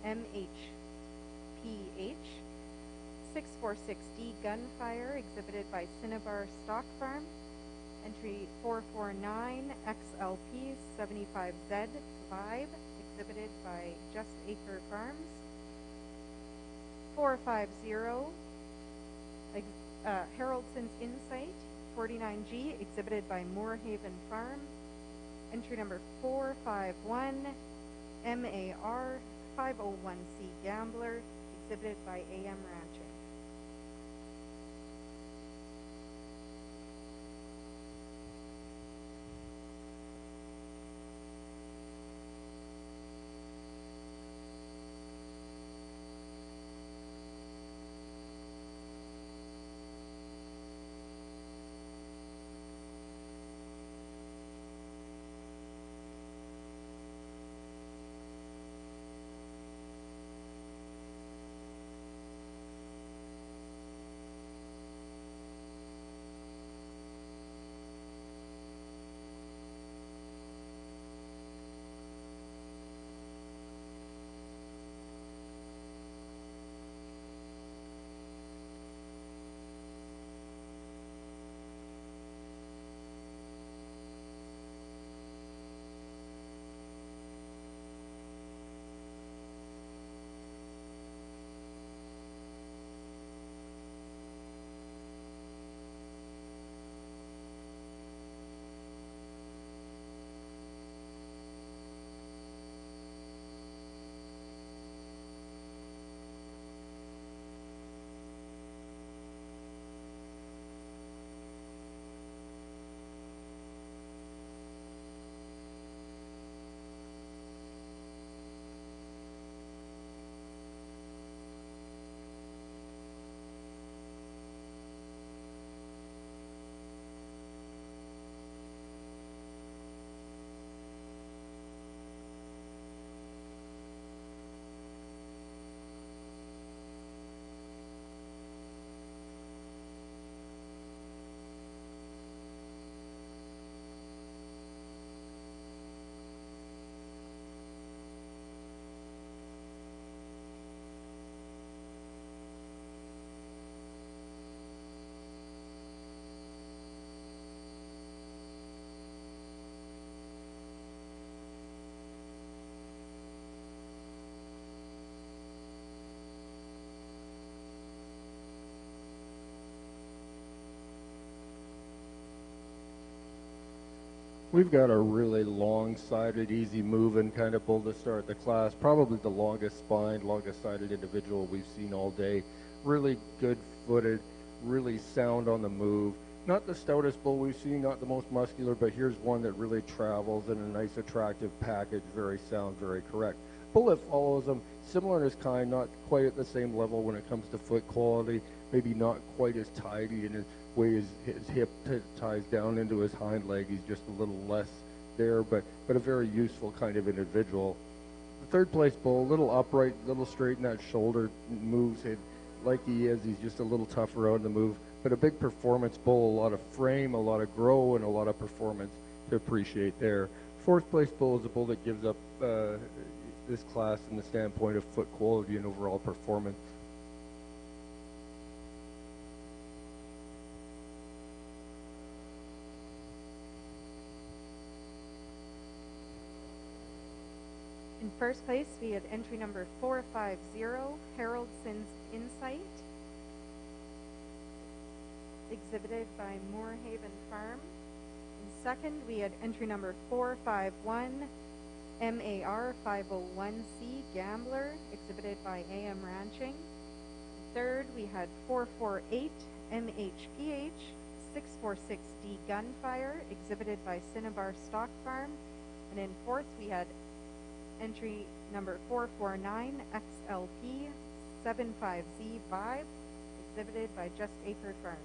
MHPH. 646D Gunfire, exhibited by Cinnabar Stock Farm. Entry 449 XLP 75Z Vibe, exhibited by Just Acre Farms. 450 Haroldsen's Insight 49G, exhibited by Moorhaven Farm. Entry number 451 MAR 501C Gambler, exhibited by AM Ranching. We've got a really long-sided, easy-moving kind of bull to start the class. Probably the longest spined, longest-sided individual we've seen all day. Really good-footed, really sound on the move. Not the stoutest bull we've seen, not the most muscular, but here's one that really travels in a nice, attractive package. Very sound, very correct. Bull that follows him, similar in his kind, not quite at the same level when it comes to foot quality. Maybe not quite as tidy in his way his hip ties down into his hind leg. He's just a little less there, but a very useful kind of individual. The third place bull, a little upright, a little straight in that shoulder, moves it like he is. He's just a little tougher on the move, but a big performance bull, a lot of frame, a lot of grow, and a lot of performance to appreciate there. Fourth place bull is a bull that gives up this class from the standpoint of foot quality and overall performance. In first place, we had entry number 450, Haroldsen's Insight, exhibited by Moorhaven Farm. In second, we had entry number 451, MAR 501C Gambler, exhibited by AM Ranching. Third, we had 448, MHPH 646D Gunfire, exhibited by Cinnabar Stock Farm. And in fourth, we had entry number 449, XLP 75Z Vibe, exhibited by Just Acre Farms.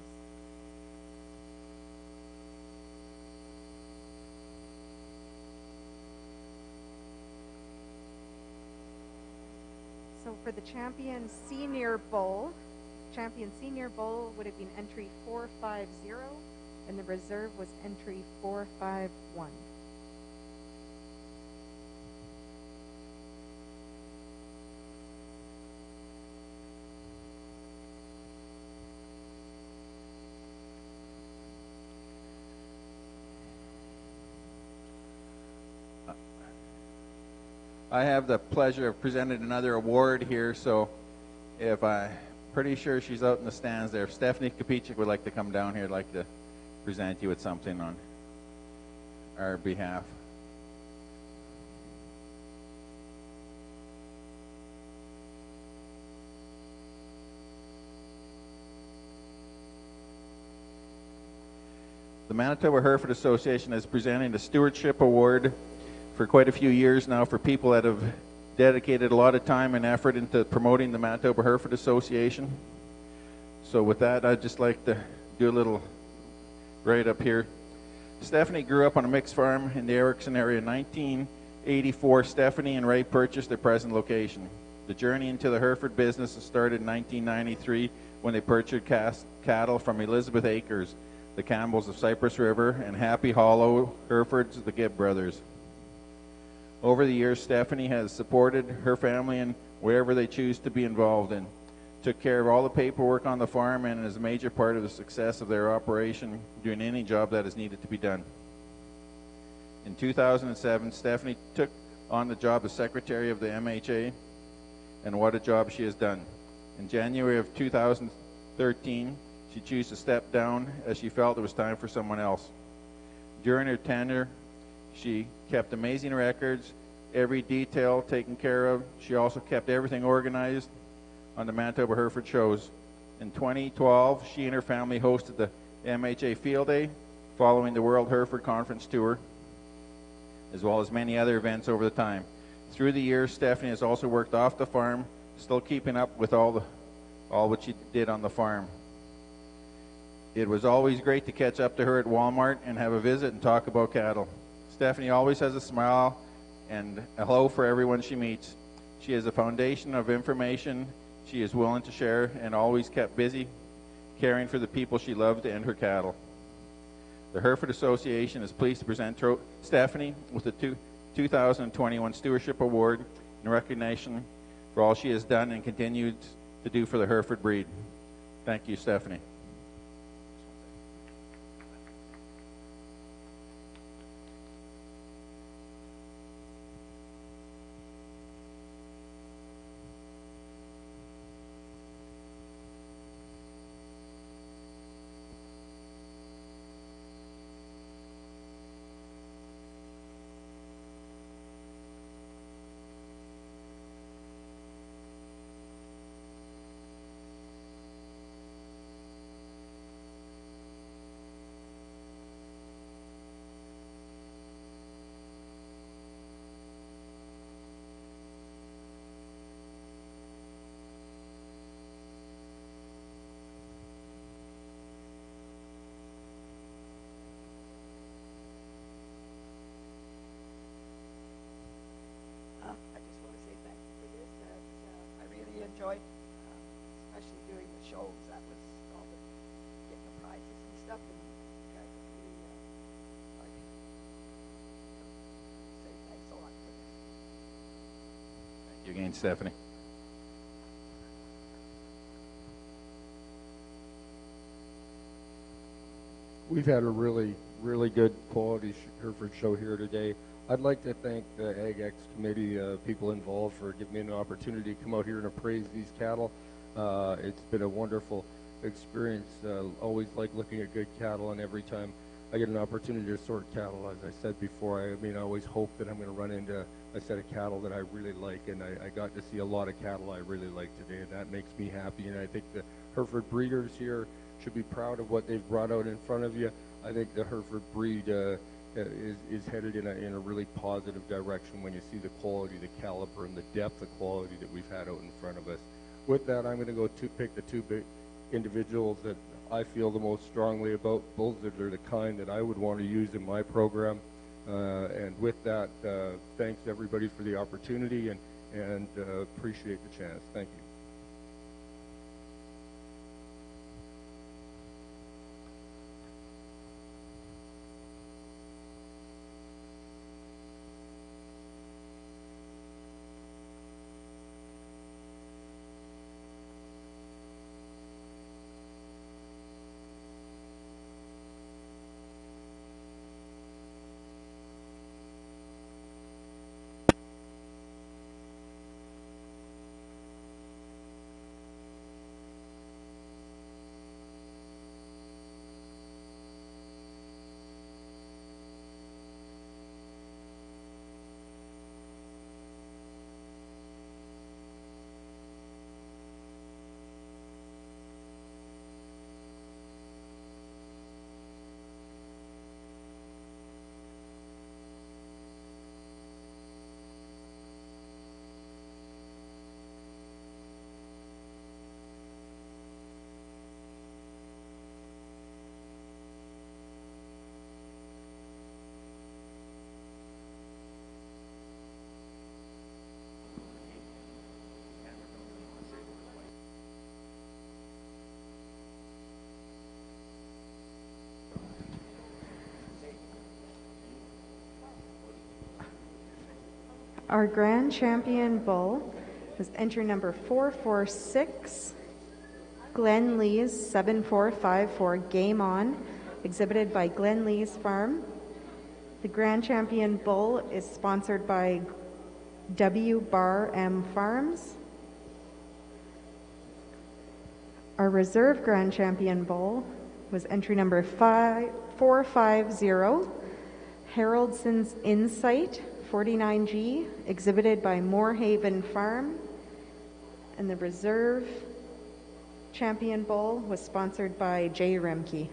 So for the champion senior bull would have been entry 450, and the reserve was entry 451. I have the pleasure of presenting another award here, so if I'm pretty sure she's out in the stands there. If Stephanie Kapichik would like to come down here, I'd like to present you with something on our behalf. The Manitoba Hereford Association is presenting the Stewardship Award for quite a few years now for people that have dedicated a lot of time and effort into promoting the Manitoba Hereford Association. So with that, I'd just like to do a little write-up here. Stephanie grew up on a mixed farm in the Erickson area. In 1984, Stephanie and Ray purchased their present location. The journey into the Hereford business started in 1993 when they purchased cattle from Elizabeth Acres, the Campbells of Cypress River, and Happy Hollow Herefords, the Gibb brothers. Over the years, Stephanie has supported her family in wherever they choose to be involved in, took care of all the paperwork on the farm, and is a major part of the success of their operation, doing any job that is needed to be done. In 2007, Stephanie took on the job as secretary of the MHA, and what a job she has done. In January of 2013, she chose to step down as she felt it was time for someone else. During her tenure, she kept amazing records, every detail taken care of. She also kept everything organized on the Manitoba Hereford shows. In 2012, she and her family hosted the MHA Field Day following the World Hereford Conference Tour, as well as many other events over the time. Through the years, Stephanie has also worked off the farm, still keeping up with all what she did on the farm. It was always great to catch up to her at Walmart and have a visit and talk about cattle. Stephanie always has a smile and a hello for everyone she meets. She is a foundation of information she is willing to share and always kept busy caring for the people she loved and her cattle. The Hereford Association is pleased to present Stephanie with the 2021 Stewardship Award in recognition for all she has done and continues to do for the Hereford breed. Thank you, Stephanie. enjoyed, especially during the shows. That was all the getting the prizes and stuff, and you guys have really like say thanks a lot for this. Thank you again, Stephanie. We've had a really, really good quality Hereford show here today. I'd like to thank the Ag Ex committee, people involved, for giving me an opportunity to come out here and appraise these cattle. It's been a wonderful experience. Always like looking at good cattle, and every time I get an opportunity to sort cattle, as I said before, I always hope that I'm going to run into a set of cattle that I really like, and I got to see a lot of cattle I really like today, and that makes me happy. And I think the Hereford breeders here should be proud of what they've brought out in front of you. I think the Hereford breed is headed in a really positive direction when you see the quality, the caliber, and the depth of quality that we've had out in front of us. With that, I'm going to go to pick the two big individuals that I feel the most strongly about, bulls that are the kind that I would want to use in my program. And with that, thanks everybody for the opportunity, and appreciate the chance. Thank you. Our grand champion bull is entry number 446, Glen Lee's 7454 Game On, exhibited by Glen Lee's Farm. The grand champion bull is sponsored by W. Bar M Farms. Our reserve grand champion bull was entry number 450, Haroldsen's Insight 49G, exhibited by Moorhaven Farm. And the reserve champion bull was sponsored by J. Remke.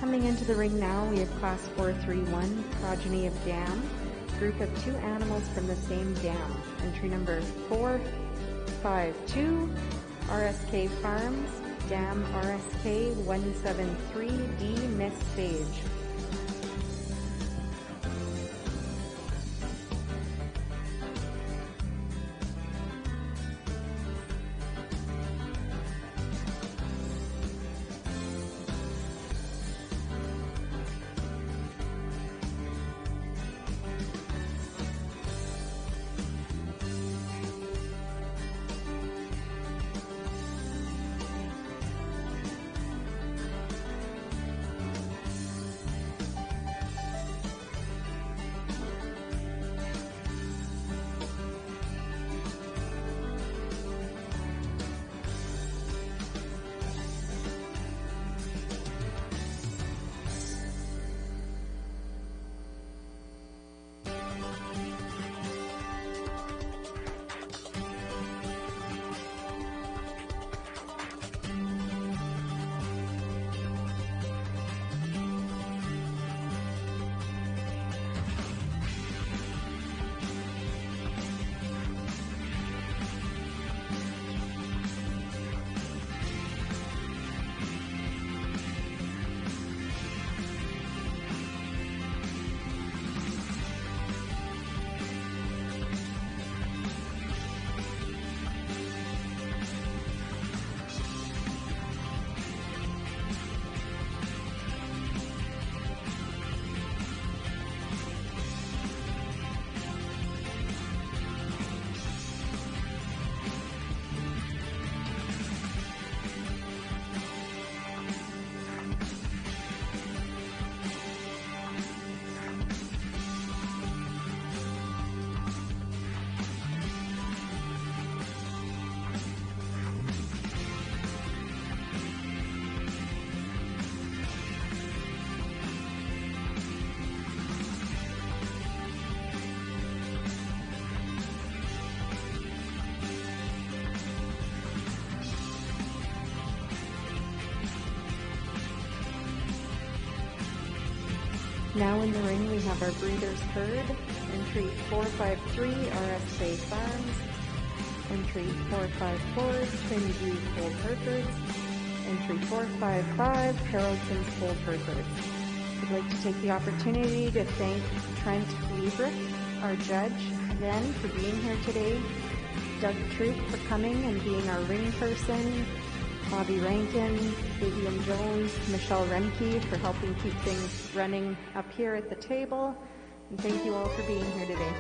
Coming into the ring now, we have Class 431, Progeny of Dam, group of 2 animals from the same dam. Entry number 452, RSK Farms, Dam RSK 173D Miss Sage. Now in the ring, we have our breeders' herd. Entry 453, RSK Farms. Entry 454, Twin View Cold Herefords. Entry 455, Carrollton's Cold Herefords. I'd like to take the opportunity to thank Trent Liebrich, our judge, again for being here today. Doug Troop for coming and being our ring person. Bobby Rankin, Vivian Jones, Michelle Remke for helping keep things running up here at the table. And thank you all for being here today.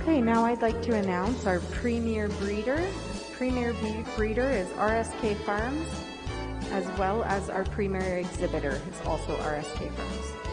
Okay, now I'd like to announce our premier breeder. Premier breeder is RSK Farms, as well as our premier exhibitor is also RSK Farms.